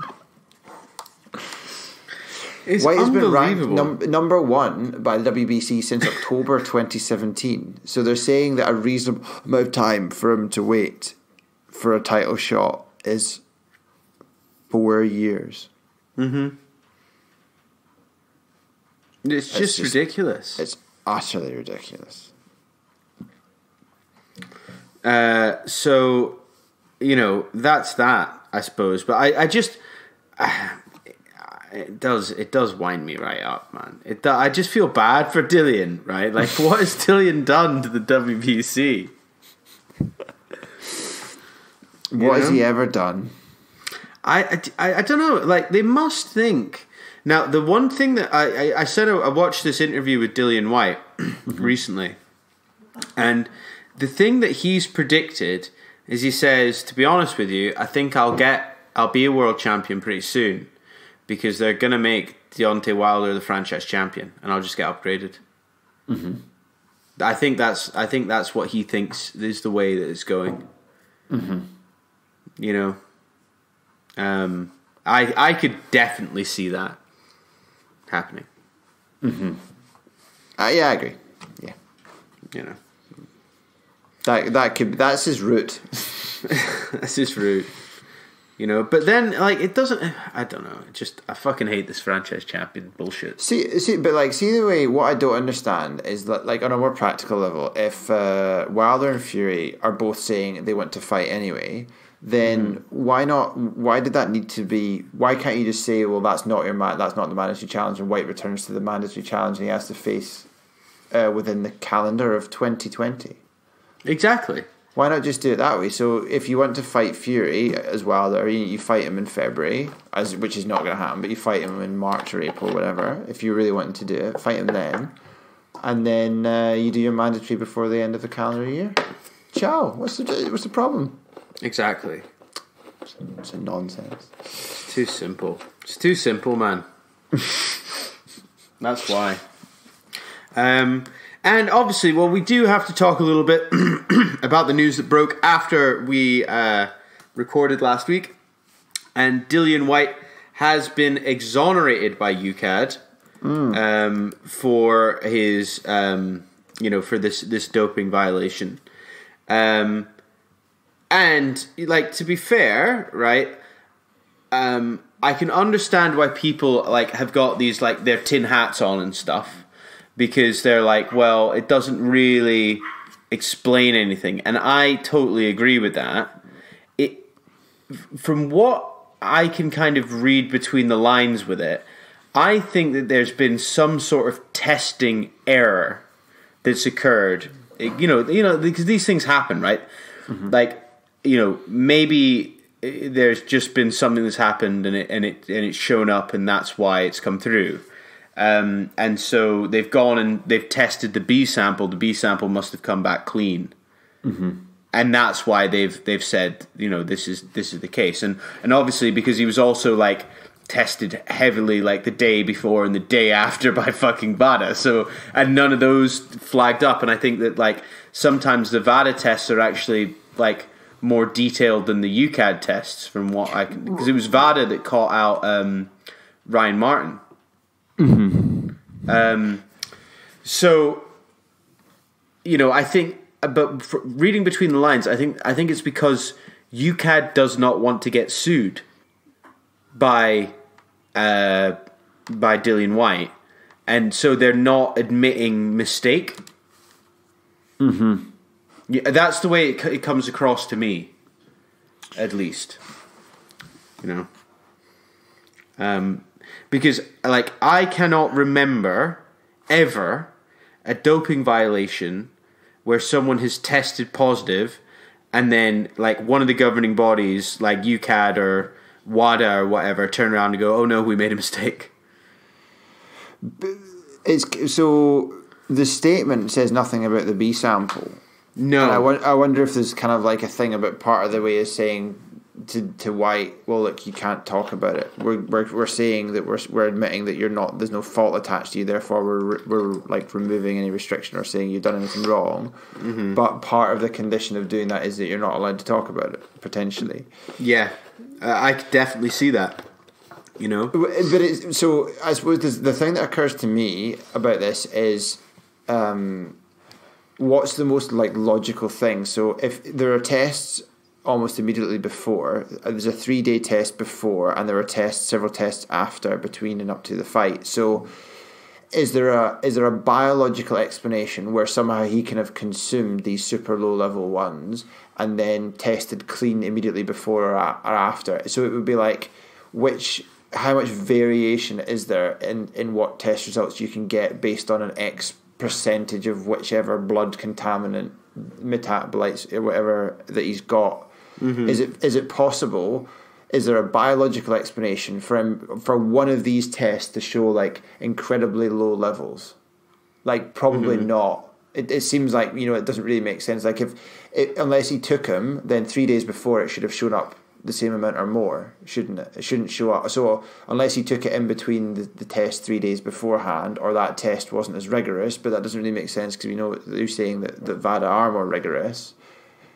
It's White has been ranked unbelievable. #1 by the WBC since October 2017. So they're saying that a reasonable amount of time for him to wait for a title shot is 4 years. Mm-hmm. It's just ridiculous. It's utterly ridiculous. So, you know, that's that, I suppose. But I just... It does wind me right up, man. I just feel bad for Dillian, right? Like, what has Dillian done to the WBC? What has he ever done? I don't know. Like, they must think. Now, the one thing that I said, I watched this interview with Dillian Whyte recently, and the thing that he's predicted is he says, to be honest with you, I think I'll be a world champion pretty soon, because they're going to make Deontay Wilder the franchise champion, and I'll just get upgraded. Mm-hmm. I think that's what he thinks is the way that it's going. Mm-hmm. You know, I could definitely see that happening. Mm-hmm. Yeah, I agree. Yeah, you know, that's his route. That's his route. You know, but then, like, it doesn't... I don't know. I fucking hate this franchise champion bullshit. See the way... What I don't understand is that, like, on a more practical level, if Wilder and Fury are both saying they want to fight anyway, then why not... Why did that need to be... Why can't you just say, well, that's not the mandatory challenge, and Whyte returns to the mandatory challenge and he has to face within the calendar of 2020? Exactly. Why not just do it that way? So if you want to fight Fury as well, or you fight him in February, which is not going to happen, but you fight him in March or April, whatever. If you really want to do it, fight him then, and then you do your mandatory before the end of the calendar year. Ciao. What's the problem? Exactly. It's a nonsense. It's too simple. It's too simple, man. That's why. And obviously, well, we do have to talk a little bit about the news that broke after we recorded last week. And Dillian Whyte has been exonerated by UKAD for his, for this doping violation. And, like, to be fair, right, I can understand why people, like, have got these, like, their tin hats on and stuff. Because they're like, well, it doesn't really explain anything, and I totally agree with that. From what I can kind of read between the lines with it, I think that there's been some sort of testing error that's occurred. Because these things happen, right? Mm-hmm. Like, maybe there's just been something that's happened and it's shown up, and that's why it's come through. And so they've gone and they've tested the B sample. The B sample must have come back clean. Mm-hmm. And that's why they've said, this is the case. And obviously because he was also like tested heavily like the day before and the day after by fucking VADA. So, and none of those flagged up. And I think that like sometimes the VADA tests are actually like more detailed than the UCAD tests from what I can, because it was VADA that caught out Ryan Martin. Mm-hmm. So, I think, but reading between the lines, I think it's because UCAD does not want to get sued by Dillian Whyte, and so they're not admitting mistake. Mm-hmm. Yeah, that's the way it comes across to me, at least. Because like I cannot remember ever a doping violation where someone has tested positive and then like one of the governing bodies like UCAD or WADA or whatever turn around and go, oh no, we made a mistake. So the statement says nothing about the B sample. No. And I wonder if there's kind of like a thing about part of the way of saying to White, well, look, you can't talk about it. We're saying that we're admitting that there's no fault attached to you, therefore we're like removing any restriction or saying you've done anything wrong. Mm-hmm. But part of the condition of doing that is that you're not allowed to talk about it, potentially. Yeah, I could definitely see that. But so I suppose the thing that occurs to me about this is, what's the most like logical thing? So if there are tests almost immediately before, there's a 3-day test before, and there are several tests after, between and up to the fight. So is there a biological explanation where somehow he can have consumed these super low level ones and then tested clean immediately before or after? So it would be like, how much variation is there in what test results you can get based on an X percentage of whichever blood contaminant, metabolites or whatever that he's got? Mm-hmm. Is it possible? Is there a biological explanation for one of these tests to show like incredibly low levels? Like probably mm-hmm. not. It seems like it doesn't really make sense. Like unless he took him, then 3 days before it should have shown up the same amount or more, shouldn't it? It shouldn't show up. So unless he took it in between the test 3 days beforehand, or that test wasn't as rigorous, but that doesn't really make sense because we know they're saying that VADA are more rigorous.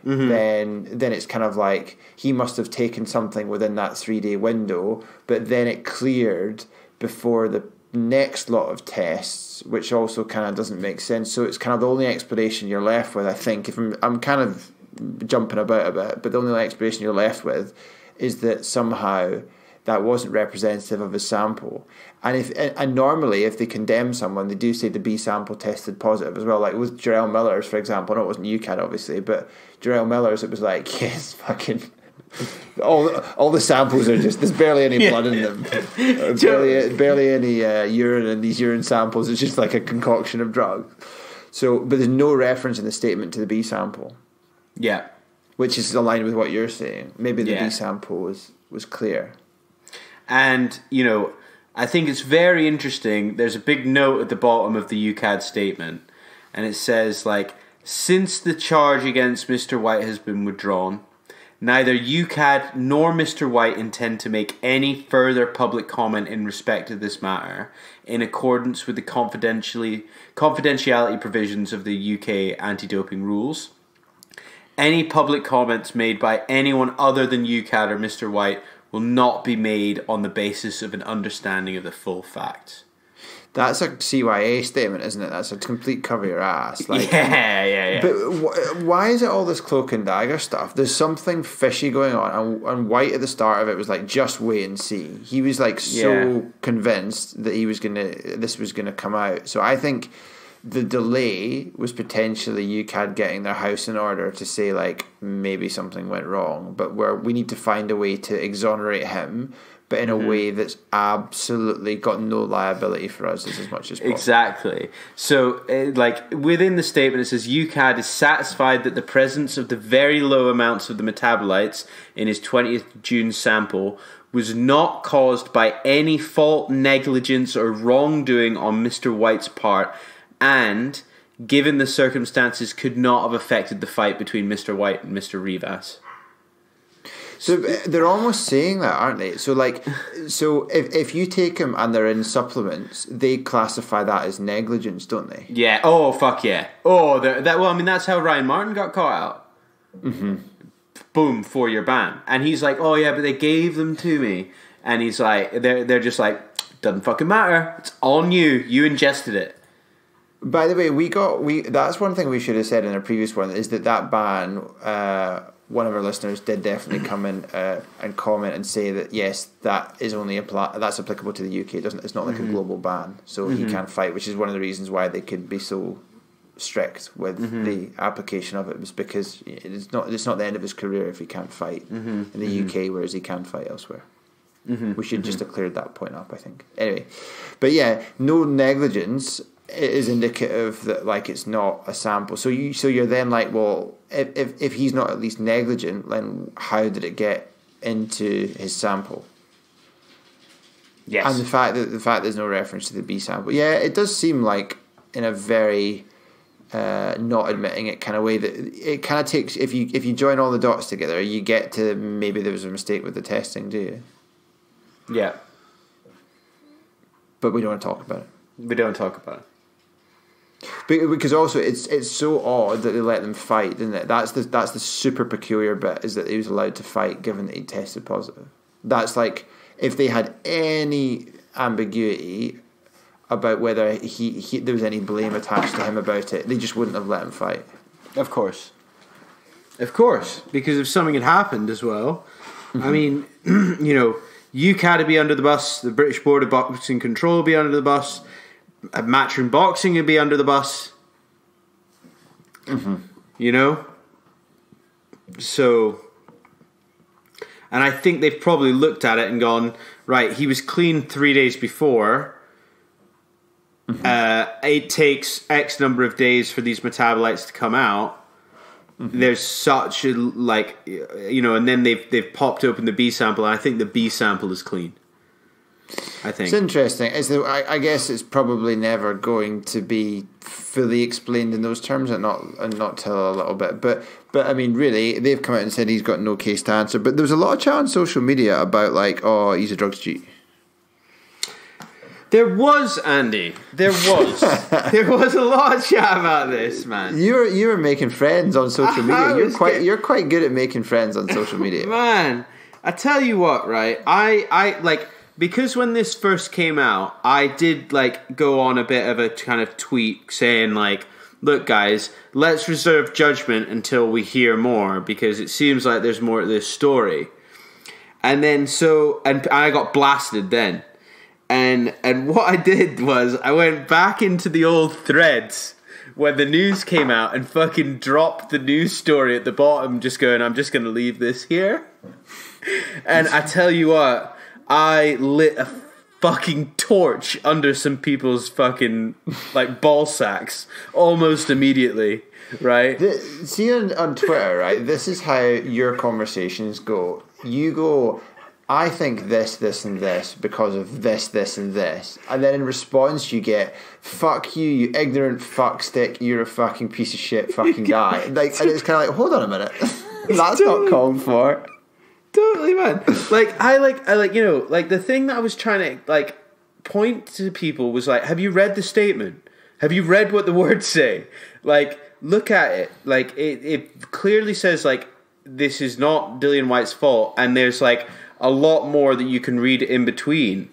Mm-hmm. Then it's kind of like he must have taken something within that 3-day window, but then it cleared before the next lot of tests, which also kind of doesn't make sense. So it's kind of the only explanation you're left with, I think. If I'm kind of jumping about a bit, but the only explanation you're left with is that somehow that wasn't representative of his sample. And normally if they condemn someone, they do say the B sample tested positive as well. Like with Jarrell Miller's, for example, I know it wasn't UCAD obviously, but Jarrell Miller's, it was like, yes, fucking all the samples are just, there's barely any blood in them. barely any urine in these urine samples. It's just like a concoction of drugs. So, but there's no reference in the statement to the B sample. Yeah. Which is aligned with what you're saying. Maybe the B sample was clear. And, I think it's very interesting. There's a big note at the bottom of the UCAD statement, and it says, like, since the charge against Mr. Whyte has been withdrawn, neither UCAD nor Mr. Whyte intend to make any further public comment in respect to this matter, in accordance with the confidentiality provisions of the UK anti-doping rules. Any public comments made by anyone other than UCAD or Mr. Whyte will not be made on the basis of an understanding of the full facts. That's a CYA statement, isn't it? That's a complete cover your ass. Like, yeah. But why is it all this cloak and dagger stuff? There's something fishy going on. And White at the start of it was like, just wait and see. He was like so convinced that this was gonna come out. So I think the delay was potentially UCAD getting their house in order to say, like, maybe something went wrong, but we need to find a way to exonerate him, but in a way that's absolutely got no liability for us as much as possible. Exactly. So, within the statement, it says UCAD is satisfied that the presence of the very low amounts of the metabolites in his 20th June sample was not caused by any fault, negligence, or wrongdoing on Mr. White's part, and, given the circumstances, could not have affected the fight between Mr. White and Mr. Rivas. So they're almost saying that, aren't they? So if you take them and they're in supplements, they classify that as negligence, don't they? Yeah. Oh, fuck yeah. Oh, that's how Ryan Martin got caught out. Mm-hmm. Boom, 4-year ban. And he's like, oh yeah, but they gave them to me. And he's like, they're just like, doesn't fucking matter. It's on you. You ingested it. By the way, that's one thing we should have said in a previous one, is that ban, one of our listeners did definitely come in and comment and say that yes, that is only that's applicable to the UK. It's not like a global ban, so he can fight, which is one of the reasons why they could be so strict with the application of it, was because it's not the end of his career if he can't fight in the UK, whereas he can fight elsewhere. We should just have cleared that point up, I think. Anyway, but yeah, no negligence is indicative that, like, it's not a sample. So you're then like, well, if he's not at least negligent, then how did it get into his sample? Yes. And the fact there's no reference to the B sample, yeah, it does seem like, in a very not admitting it kind of way, that it kind of takes, if you join all the dots together, you get to maybe there was a mistake with the testing, do you? Yeah. But we don't want to talk about it. We don't talk about it. Because also it's so odd that they let them fight, isn't it? That's the super peculiar bit, is that he was allowed to fight given that he tested positive. That's like, if they had any ambiguity about whether there was any blame attached to him about it, they just wouldn't have let him fight. Of course, because if something had happened as well, I mean, UCAD would be under the bus, the British Board of Boxing Control would be under the bus, Matchroom Boxing would be under the bus. So, and I think they've probably looked at it and gone, right, he was clean 3 days before. It takes X number of days for these metabolites to come out. There's such a, and then they've popped open the B sample, and I think the B sample is clean. I think it's interesting. I guess it's probably never going to be fully explained in those terms, and not till a little bit. But I mean, really, they've come out and said he's got no case to answer. But there was a lot of chat on social media about, like, oh, he's a drugs cheat. There was, Andy. There was a lot of chat about this, man. You were making friends on social media. You're quite good at making friends on social media, man. I tell you what, right? I like, because when this first came out, I did, like, go on a bit of a kind of tweet saying, like, look, guys, let's reserve judgment until we hear more, because it seems like there's more to this story. And then and I got blasted then. And what I did was I went back into the old threads when the news came out and fucking dropped the news story at the bottom, just going, I'm just going to leave this here. And I tell you what, I lit a fucking torch under some people's fucking, like, ball sacks almost immediately, right? See, on Twitter, right, this is how your conversations go. You go, I think this, and this because of this, and this. And then in response you get, fuck you, you ignorant fuckstick, you're a fucking piece of shit fucking guy. Like, and it's kind of like, hold on a minute. That's totally not called for. Totally, man. I the thing that I was trying to, like, point to people was, like, have you read the statement? Have you read what the words say? Like, look at it. Like, it clearly says, like, this is not Dillian Whyte's fault, and there's, like, a lot more that you can read in between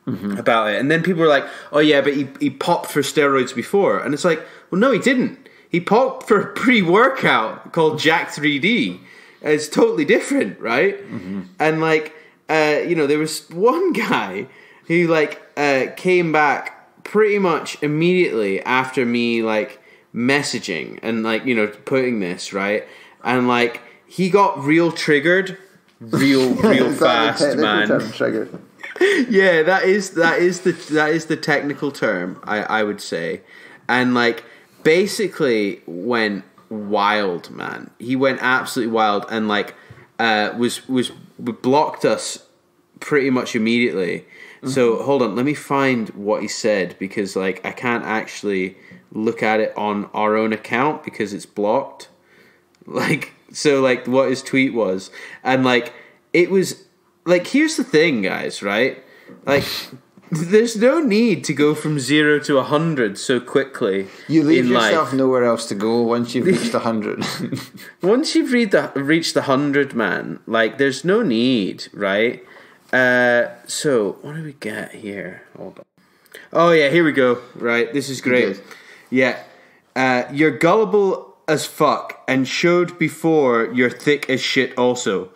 about it. And then people were like, oh yeah, but he popped for steroids before. And it's like, well, no, he didn't. He popped for a pre-workout called Jack 3D. It's totally different, right? And, like, there was one guy who, like, came back pretty much immediately after me like messaging and like, you know, putting this, right? And like he got real triggered real fast, man. Triggered. Yeah, that is the technical term, I would say. And like basically went wild, man. He went absolutely wild and like was blocked us pretty much immediately. So hold on, let me find what he said because like I can't actually look at it on our own account because it's blocked. Like so like what his tweet was. And like it was like here's the thing, guys, right? Like there's no need to go from 0 to 100 so quickly. You leave yourself life. Nowhere else to go once you've reached 100. Once you've reached the 100, man, like there's no need, right? So what do we get here? Hold on. Oh yeah, here we go. Right, this is great. Good. Yeah, you're gullible as fuck and showed before you're thick as shit. Also,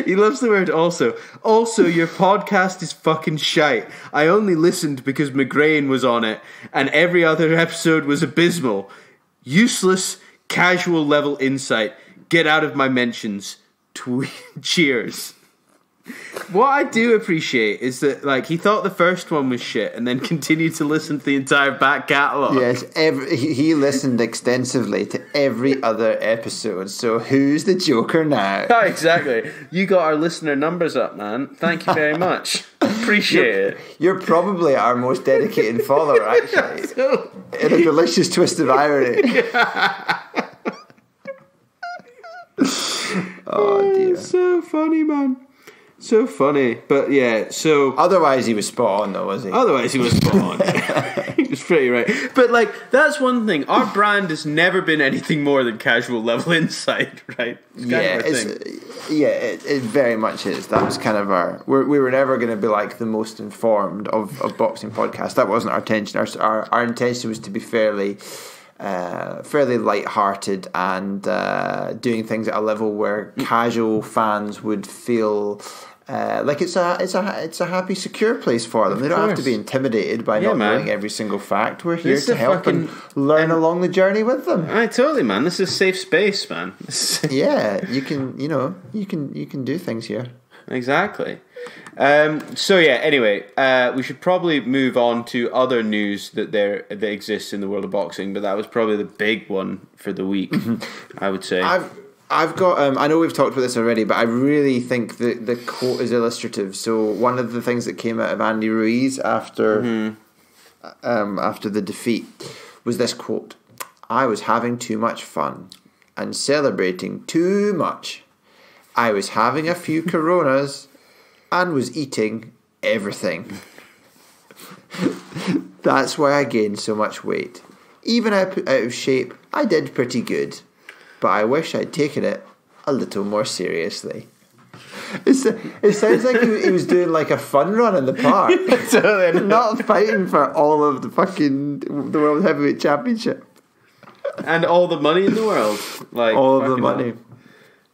he loves the word also. Also, your podcast is fucking shite. I only listened because McGrain was on it, and every other episode was abysmal. Useless, casual level insight. Get out of my mentions. Cheers. What I do appreciate is that like he thought the first one was shit and then continued to listen to the entire back catalogue. Yes, he listened extensively to every other episode. So who's the Joker now? Oh, exactly. You got our listener numbers up, man. Thank you very much. Appreciate it. You're probably our most dedicated follower, actually. In a delicious twist of irony. Oh dear. So funny, man. So funny. But yeah, so Otherwise he was spot on though, was he? Otherwise he was spot on. He was pretty right. But like that's one thing. Our brand has never been anything more than casual level insight, right? It very much is. That was kind of we were never going to be like the most informed of boxing podcasts. That wasn't our intention. Our intention was to be fairly light-hearted and doing things at a level where casual fans would feel like it's a happy, secure place for them. They don't have to be intimidated by not knowing every single fact. We're here to help and learn along the journey with them. Totally, man. This is a safe space, man. Yeah, you can do things here. Exactly. So yeah. Anyway, we should probably move on to other news that exists in the world of boxing. But that was probably the big one for the week. I would say. I've got. I know we've talked about this already, but I really think that the quote is illustrative. So one of the things that came out of Andy Ruiz after the defeat was this quote: "I was having too much fun and celebrating too much. I was having a few Coronas and was eating everything. That's why I gained so much weight. Even out of shape, I did pretty good. But I wish I'd taken it a little more seriously." It sounds like he was doing like a fun run in the park. Not fighting for all of the World Heavyweight Championship. And all the money in the world. Like all of the money.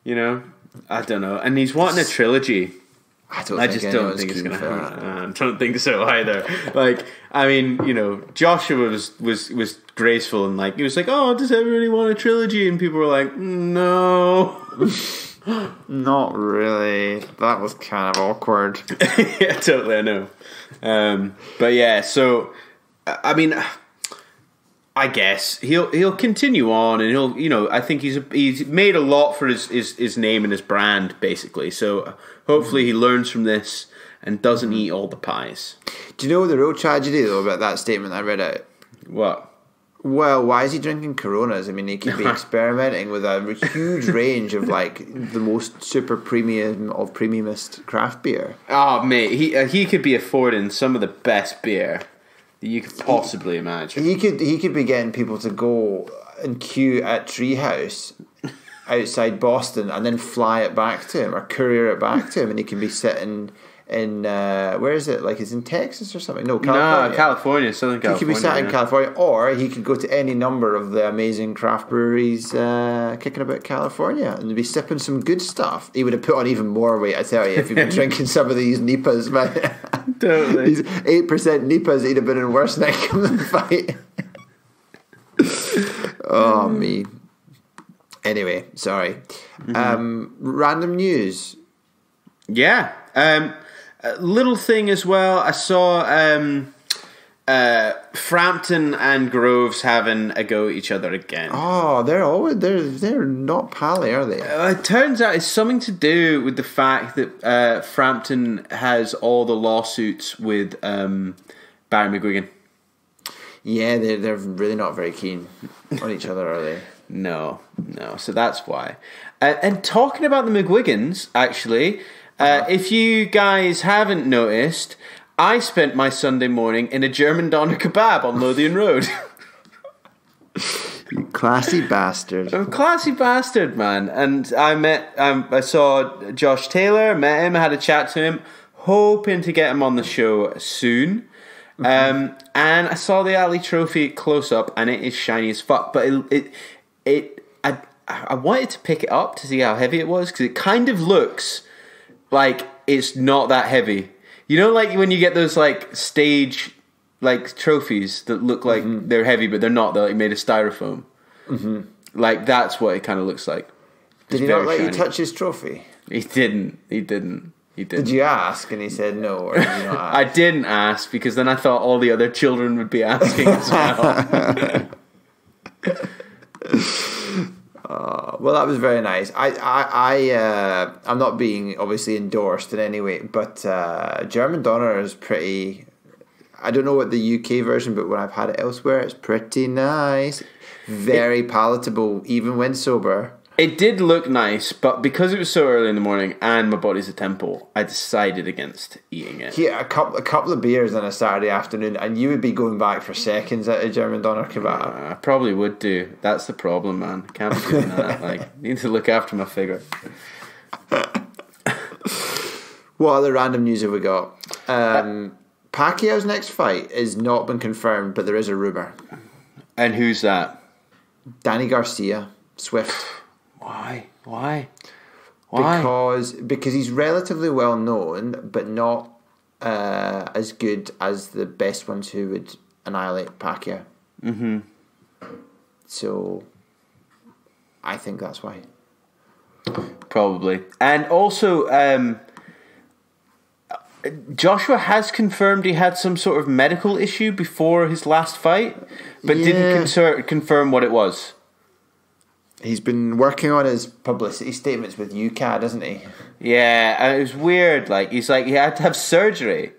You know? I don't know. And he's wanting a trilogy. I just don't think it's going to happen. I don't think so either. Like, I mean, you know, Joshua was graceful and like he was like, "Oh, does everybody want a trilogy?" And people were like, "No." Not really. That was kind of awkward. Yeah, totally. I know. But yeah, so I mean, I guess he'll continue on, and he'll, you know, I think he's made a lot for his name and his brand, basically. So hopefully he learns from this and doesn't eat all the pies. Do you know the real tragedy though about that statement I read out? What? Well, why is he drinking Coronas? I mean, he could be experimenting with a huge range of like the most super premium of premiumist craft beer. Oh mate, he could be affording some of the best beer that you could possibly imagine. He could be getting people to go and queue at Treehouse outside Boston and then fly it back to him or courier it back to him, and he can be sitting in where is it? Like it's in Texas or something? No, California. No, California, Southern California. He could be sat in California, or he could go to any number of the amazing craft breweries kicking about California and be sipping some good stuff. He would have put on even more weight, I tell you, if he'd been drinking some of these Nipas, man. Totally. He's 8% Nipas. He'd have been in worse nick in the fight. Oh, me. Anyway, sorry. Random news. Yeah. A little thing as well. I saw Frampton and Groves having a go at each other again. Oh, they're not pally, are they? It turns out it's something to do with the fact that Frampton has all the lawsuits with Barry McGuigan. Yeah, they're really not very keen on each other, are they? No. So that's why. And talking about the McGuigans, actually, if you guys haven't noticed, I spent my Sunday morning in a German doner kebab on Lothian Road. You classy bastard. I'm a classy bastard, man. And I saw Josh Taylor, met him, had a chat to him, hoping to get him on the show soon. And I saw the Ali Trophy close up, and it is shiny as fuck. But I wanted to pick it up to see how heavy it was, because it kind of looks like it's not that heavy. You know, like when you get those like stage like trophies that look like they're heavy, but they're not. They're like made of styrofoam. Mm-hmm. Like that's what it kind of looks like. Did he not let you touch his trophy? He didn't. Did you ask and he said no, or did you not ask? I didn't ask because then I thought all the other children would be asking as well. Well, that was very nice. I'm not being obviously endorsed in any way, but German Doner is pretty. I don't know what the UK version, but when I've had it elsewhere, it's pretty nice. Very palatable, even when sober. It did look nice, but because it was so early in the morning and my body's a temple, I decided against eating it. Yeah, a couple of beers on a Saturday afternoon, and you would be going back for seconds at a German doner kebab. I probably would do. That's the problem, man. I can't be doing that. Like, need to look after my figure. What other random news have we got? Pacquiao's next fight has not been confirmed, but there is a rumor. And who's that? Danny Garcia, Swift. Why? Because he's relatively well known, but not as good as the best ones who would annihilate Pacquiao. Mm-hmm. So, I think that's why. Probably. And also, Joshua has confirmed he had some sort of medical issue before his last fight, but didn't confirm what it was. He's been working on his publicity statements with UCAD, hasn't he? Yeah, and it was weird. Like he had to have surgery.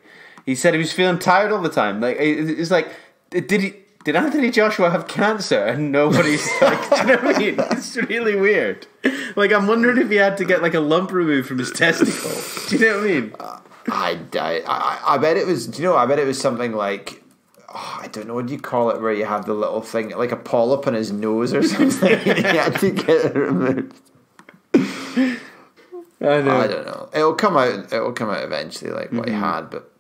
He said he was feeling tired all the time. Like it's like, did Anthony Joshua have cancer? And nobody's like, do you know what I mean? It's really weird. Like I'm wondering if he had to get like a lump removed from his testicle. Do you know what I mean? I bet it was. Do you know? I bet it was something like. Oh, I don't know, what do you call it, where you have the little thing, like a polyp on his nose or something, and he had to get it removed. I don't know. It'll come out eventually, like what he had, but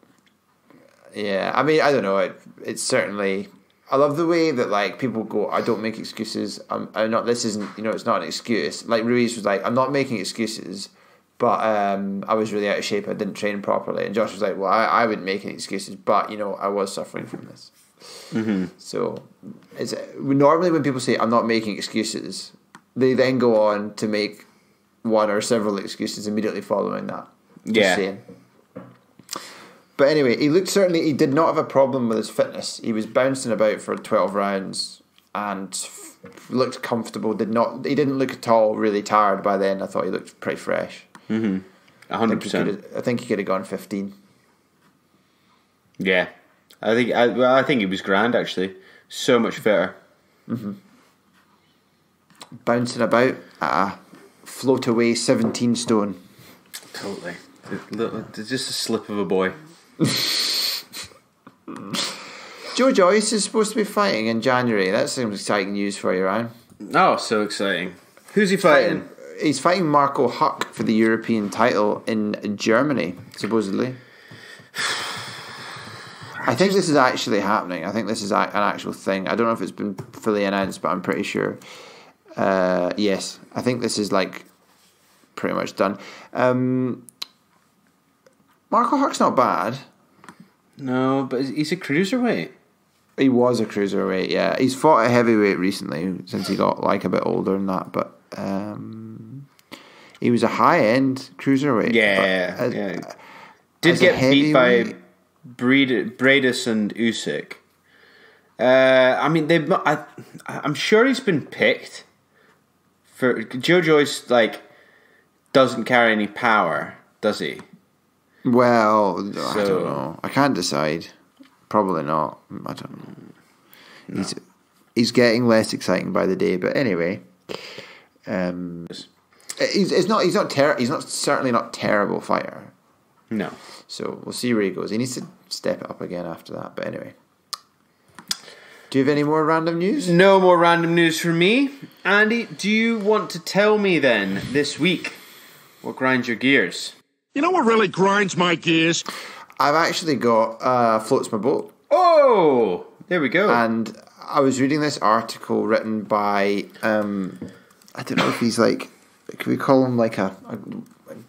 yeah, I mean, I don't know, it's certainly, I love the way that like people go, I don't make excuses, I'm not, this isn't, it's not an excuse. Like Ruiz was like, I'm not making excuses, but I was really out of shape. I didn't train properly. And Josh was like, well, I wouldn't make any excuses, but, I was suffering from this. Mm-hmm. So it's normally when people say, I'm not making excuses, they then go on to make one or several excuses immediately following that. Just saying. But anyway, he did not have a problem with his fitness. He was bouncing about for 12 rounds and looked comfortable. He didn't look at all really tired by then. I thought he looked pretty fresh. 100%. I think he could have gone 15. Yeah, I think he was grand actually. So much fitter. Mm-hmm. Bouncing about at a float away 17 stone. Totally. It's just a slip of a boy. Joe Joyce is supposed to be fighting in January. That's some exciting news for you, Ryan. Oh, so exciting. Who's he fighting? He's fighting Marco Huck for the European title in Germany, supposedly. I think this is actually happening. I think this is an actual thing. I don't know if it's been fully announced, but I'm pretty sure. Yes, I think this is like pretty much done. Marco Huck's not bad. No, but he's a cruiserweight. He was a cruiserweight, yeah. He's fought a heavyweight recently since he got like a bit older than that, but he was a high-end cruiserweight. Yeah, yeah. Did get beat by Bradis and Usyk. I mean, I'm sure he's been picked. For Joe Joyce, like, doesn't carry any power, does he? Well, I don't know. I can't decide. Probably not. I don't know. No. He's getting less exciting by the day. But anyway, he's certainly not a terrible fighter. No. So we'll see where he goes. He needs to step it up again after that. But anyway. Do you have any more random news? No more random news for me. Andy, do you want to tell me then this week what grinds your gears? You know what really grinds my gears? I've actually got Floats My Boat. Oh, there we go. And I was reading this article written by, I don't know if he's like, can we call him like a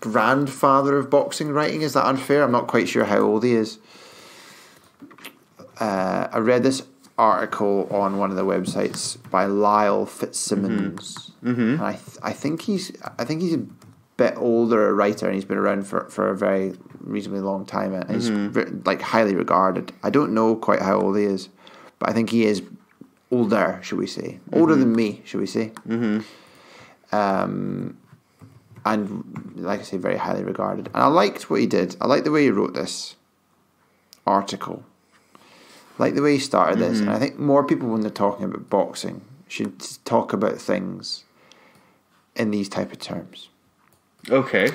grandfather of boxing writing? Is that unfair? I'm not quite sure how old he is. I read this article on one of the websites by Lyle Fitzsimmons. And I think he's a bit older a writer, and he's been around for a very reasonably long time, and he's like highly regarded. I don't know quite how old he is, but I think he is older, should we say, older than me, should we say. And like I say, very highly regarded, and I liked what he did. I liked the way he wrote this article, like the way he started this, and I think more people, when they're talking about boxing, should talk about things in these type of terms. Okay.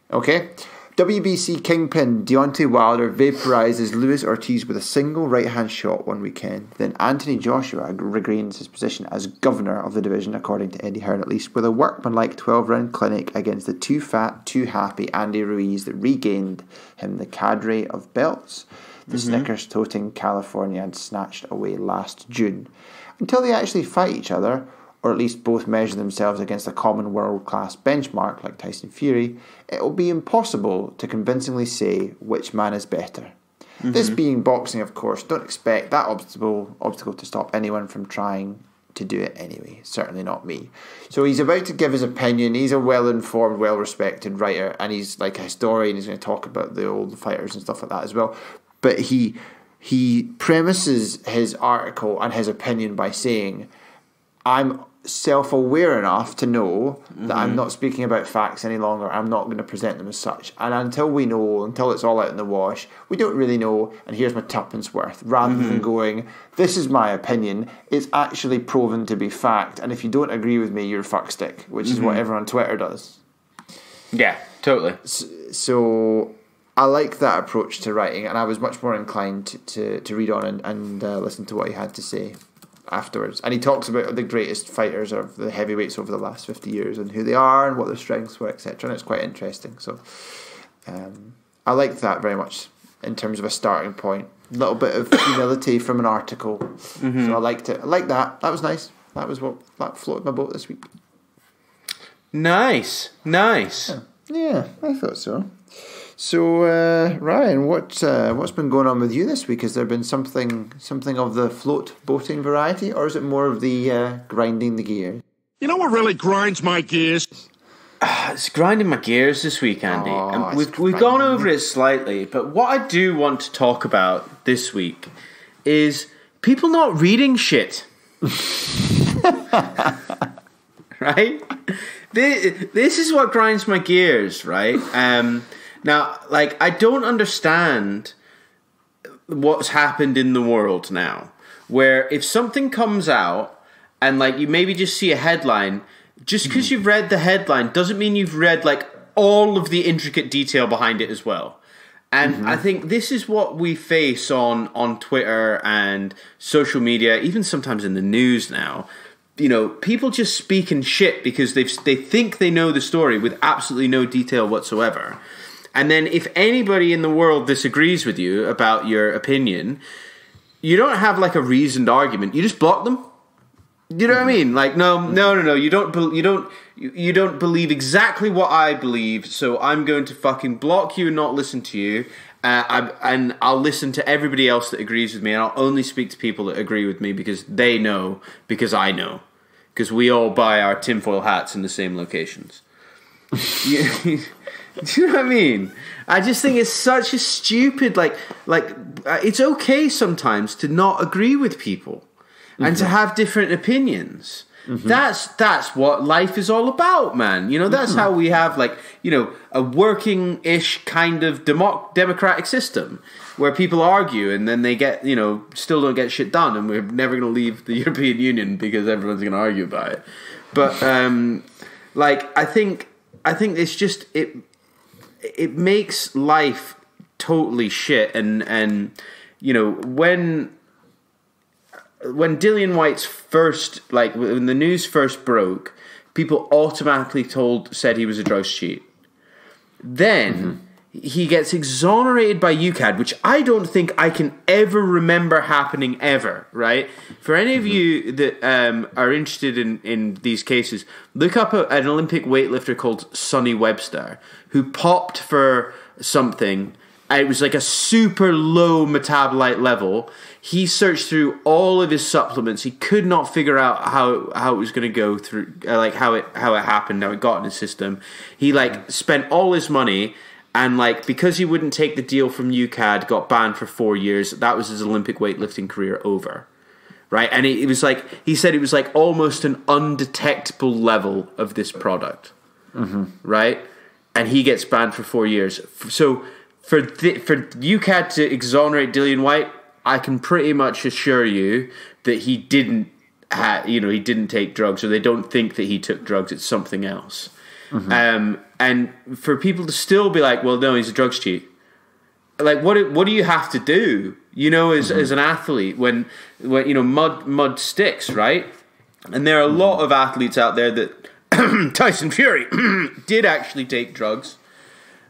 WBC kingpin Deontay Wilder vaporizes Luis Ortiz with a single right-hand shot one weekend. Then Anthony Joshua regains his position as governor of the division, according to Eddie Hearn at least, with a workmanlike 12-round clinic against the too fat, too happy Andy Ruiz that regained him the cadre of belts the Snickers-toting California had snatched away last June. Until they actually fight each other, or at least both measure themselves against a common world-class benchmark like Tyson Fury, it will be impossible to convincingly say which man is better. This being boxing, of course, don't expect that obstacle to stop anyone from trying to do it anyway. Certainly not me. So he's about to give his opinion. He's a well-informed, well-respected writer, and he's like a historian. He's going to talk about the old fighters and stuff like that as well. But he premises his article and his opinion by saying, I'm self-aware enough to know that I'm not speaking about facts any longer. I'm not going to present them as such. And until it's all out in the wash, we don't really know, and here's my tuppence worth. Rather than going, this is my opinion, it's actually proven to be fact. And if you don't agree with me, you're a fuckstick, which is what everyone on Twitter does. Yeah, totally. So I like that approach to writing, and I was much more inclined to read on and listen to what he had to say afterwards. And he talks about the greatest fighters of the heavyweights over the last 50 years and who they are and what their strengths were, etc. And it's quite interesting. So I liked that very much in terms of a starting point. A little bit of humility from an article. So I liked it. I liked that. That was nice. That floated my boat this week. Nice. Yeah, I thought so. So, Ryan, what's been going on with you this week? Has there been something of the float boating variety, or is it more of the grinding the gears? You know what really grinds my gears? It's grinding my gears this week, Andy. And we've gone over it slightly, but what I do want to talk about this week is people not reading shit. Right? This is what grinds my gears, right? Now, like, I don't understand what's happened in the world now, where if something comes out and, like, you maybe just see a headline, just because you've read the headline doesn't mean you've read, like, all of the intricate detail behind it as well. And I think this is what we face on Twitter and social media, even sometimes in the news now. You know, people just speaking shit because they think they know the story with absolutely no detail whatsoever. And then if anybody in the world disagrees with you about your opinion, you don't have like a reasoned argument. You just block them. You know what I mean? Like, no. You don't believe exactly what I believe, so I'm going to fucking block you and not listen to you. And I'll listen to everybody else that agrees with me, and I'll only speak to people that agree with me because they know, because I know. Because we all buy our tinfoil hats in the same locations. Do you know what I mean? I just think it's such a stupid, it's okay sometimes to not agree with people and to have different opinions. Mm-hmm. That's what life is all about, man. You know, that's how we have, a working-ish kind of democratic system where people argue and then they get, still don't get shit done, and we're never going to leave the European Union because everyone's going to argue about it. But, I think it's just it makes life totally shit, and when Dillian Whyte's first, when the news first broke, people automatically said he was a drugs cheat. Then he gets exonerated by UKAD, which I don't think I can ever remember happening ever, right? For any of you that are interested in these cases, look up an Olympic weightlifter called Sonny Webster, who popped for something. It was like a super low metabolite level. He searched through all of his supplements. He could not figure out how it was going to go through, how it happened, how it got in his system. He spent all his money, and because he wouldn't take the deal from UKAD, got banned for 4 years. That was his Olympic weightlifting career over, right? And it was he said it was almost an undetectable level of this product, right? And he gets banned for 4 years. So for UKAD to exonerate Dillian Whyte, I can pretty much assure you that he didn't take drugs, or they don't think that he took drugs. It's something else. And for people to still be like, well, no, he's a drugs cheat. What do you have to do? As an athlete, when mud sticks, right? And there are a lot of athletes out there that Tyson Fury did actually take drugs.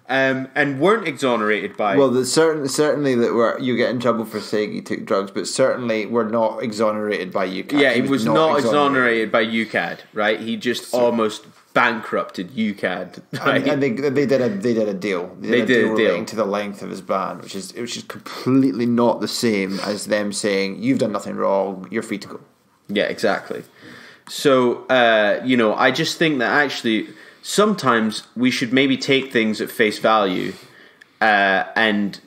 And weren't exonerated by... Well, certainly that you get in trouble for saying he took drugs, but certainly we're not exonerated by UKAD. Yeah, he was not exonerated by UKAD, right? He just almost bankrupted UKAD. Right? And they did a deal. They did a deal relating to the length of his ban, which is completely not the same as them saying, you've done nothing wrong, you're free to go. Yeah, exactly. So, I just think that actually... sometimes we should maybe take things at face value and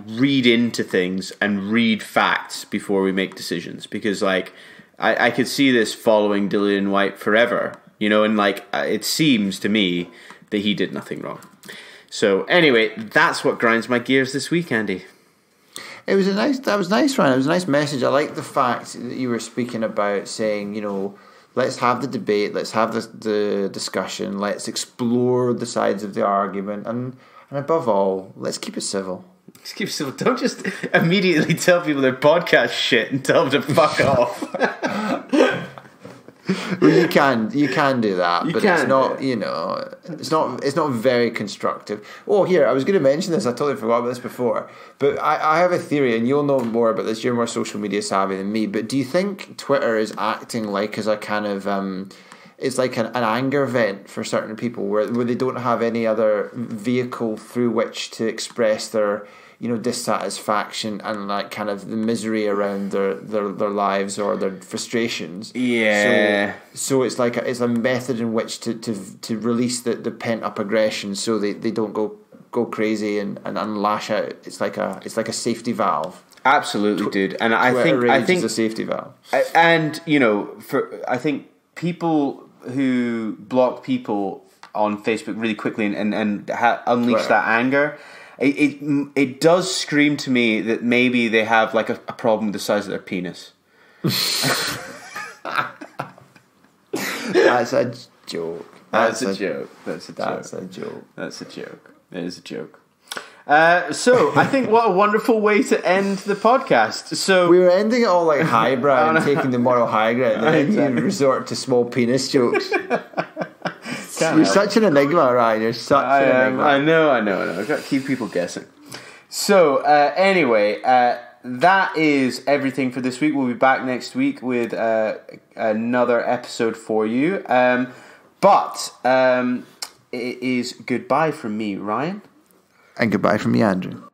read into things and read facts before we make decisions, because I could see this following Dillian Whyte forever, and it seems to me that he did nothing wrong. So anyway, that's what grinds my gears this week, Andy. That was nice, Ryan. It was a nice message. I like the fact that you were speaking about saying, let's have the debate, let's have the discussion, let's explore the sides of the argument, and above all, let's keep it civil. Let's keep it civil. Don't just immediately tell people their podcast shit and tell them to fuck off. Well, you can do that, but it's not, it's not very constructive. Oh, here, I was going to mention this, I totally forgot about this before, but I have a theory, and you'll know more about this, you're more social media savvy than me, but do you think Twitter is acting as a kind of, it's like an anger vent for certain people where they don't have any other vehicle through which to express their dissatisfaction and kind of the misery around their lives or their frustrations. Yeah. So it's it's a method in which to release the pent up aggression, so they don't go crazy and lash out. It's like a safety valve. Absolutely, dude. And I think it's a safety valve. And I think people who block people on Facebook really quickly and unleash that anger. It does scream to me that maybe they have a problem with the size of their penis. That's a joke. That's a joke. It is a joke. So I think what a wonderful way to end the podcast. So we were ending it all highbrow and taking the moral high ground, and then you resort to small penis jokes. You're such an enigma, Ryan. You're such an enigma. I know. I've got to keep people guessing. So, anyway, that is everything for this week. We'll be back next week with another episode for you. But it is goodbye from me, Ryan. And goodbye from me, Andrew.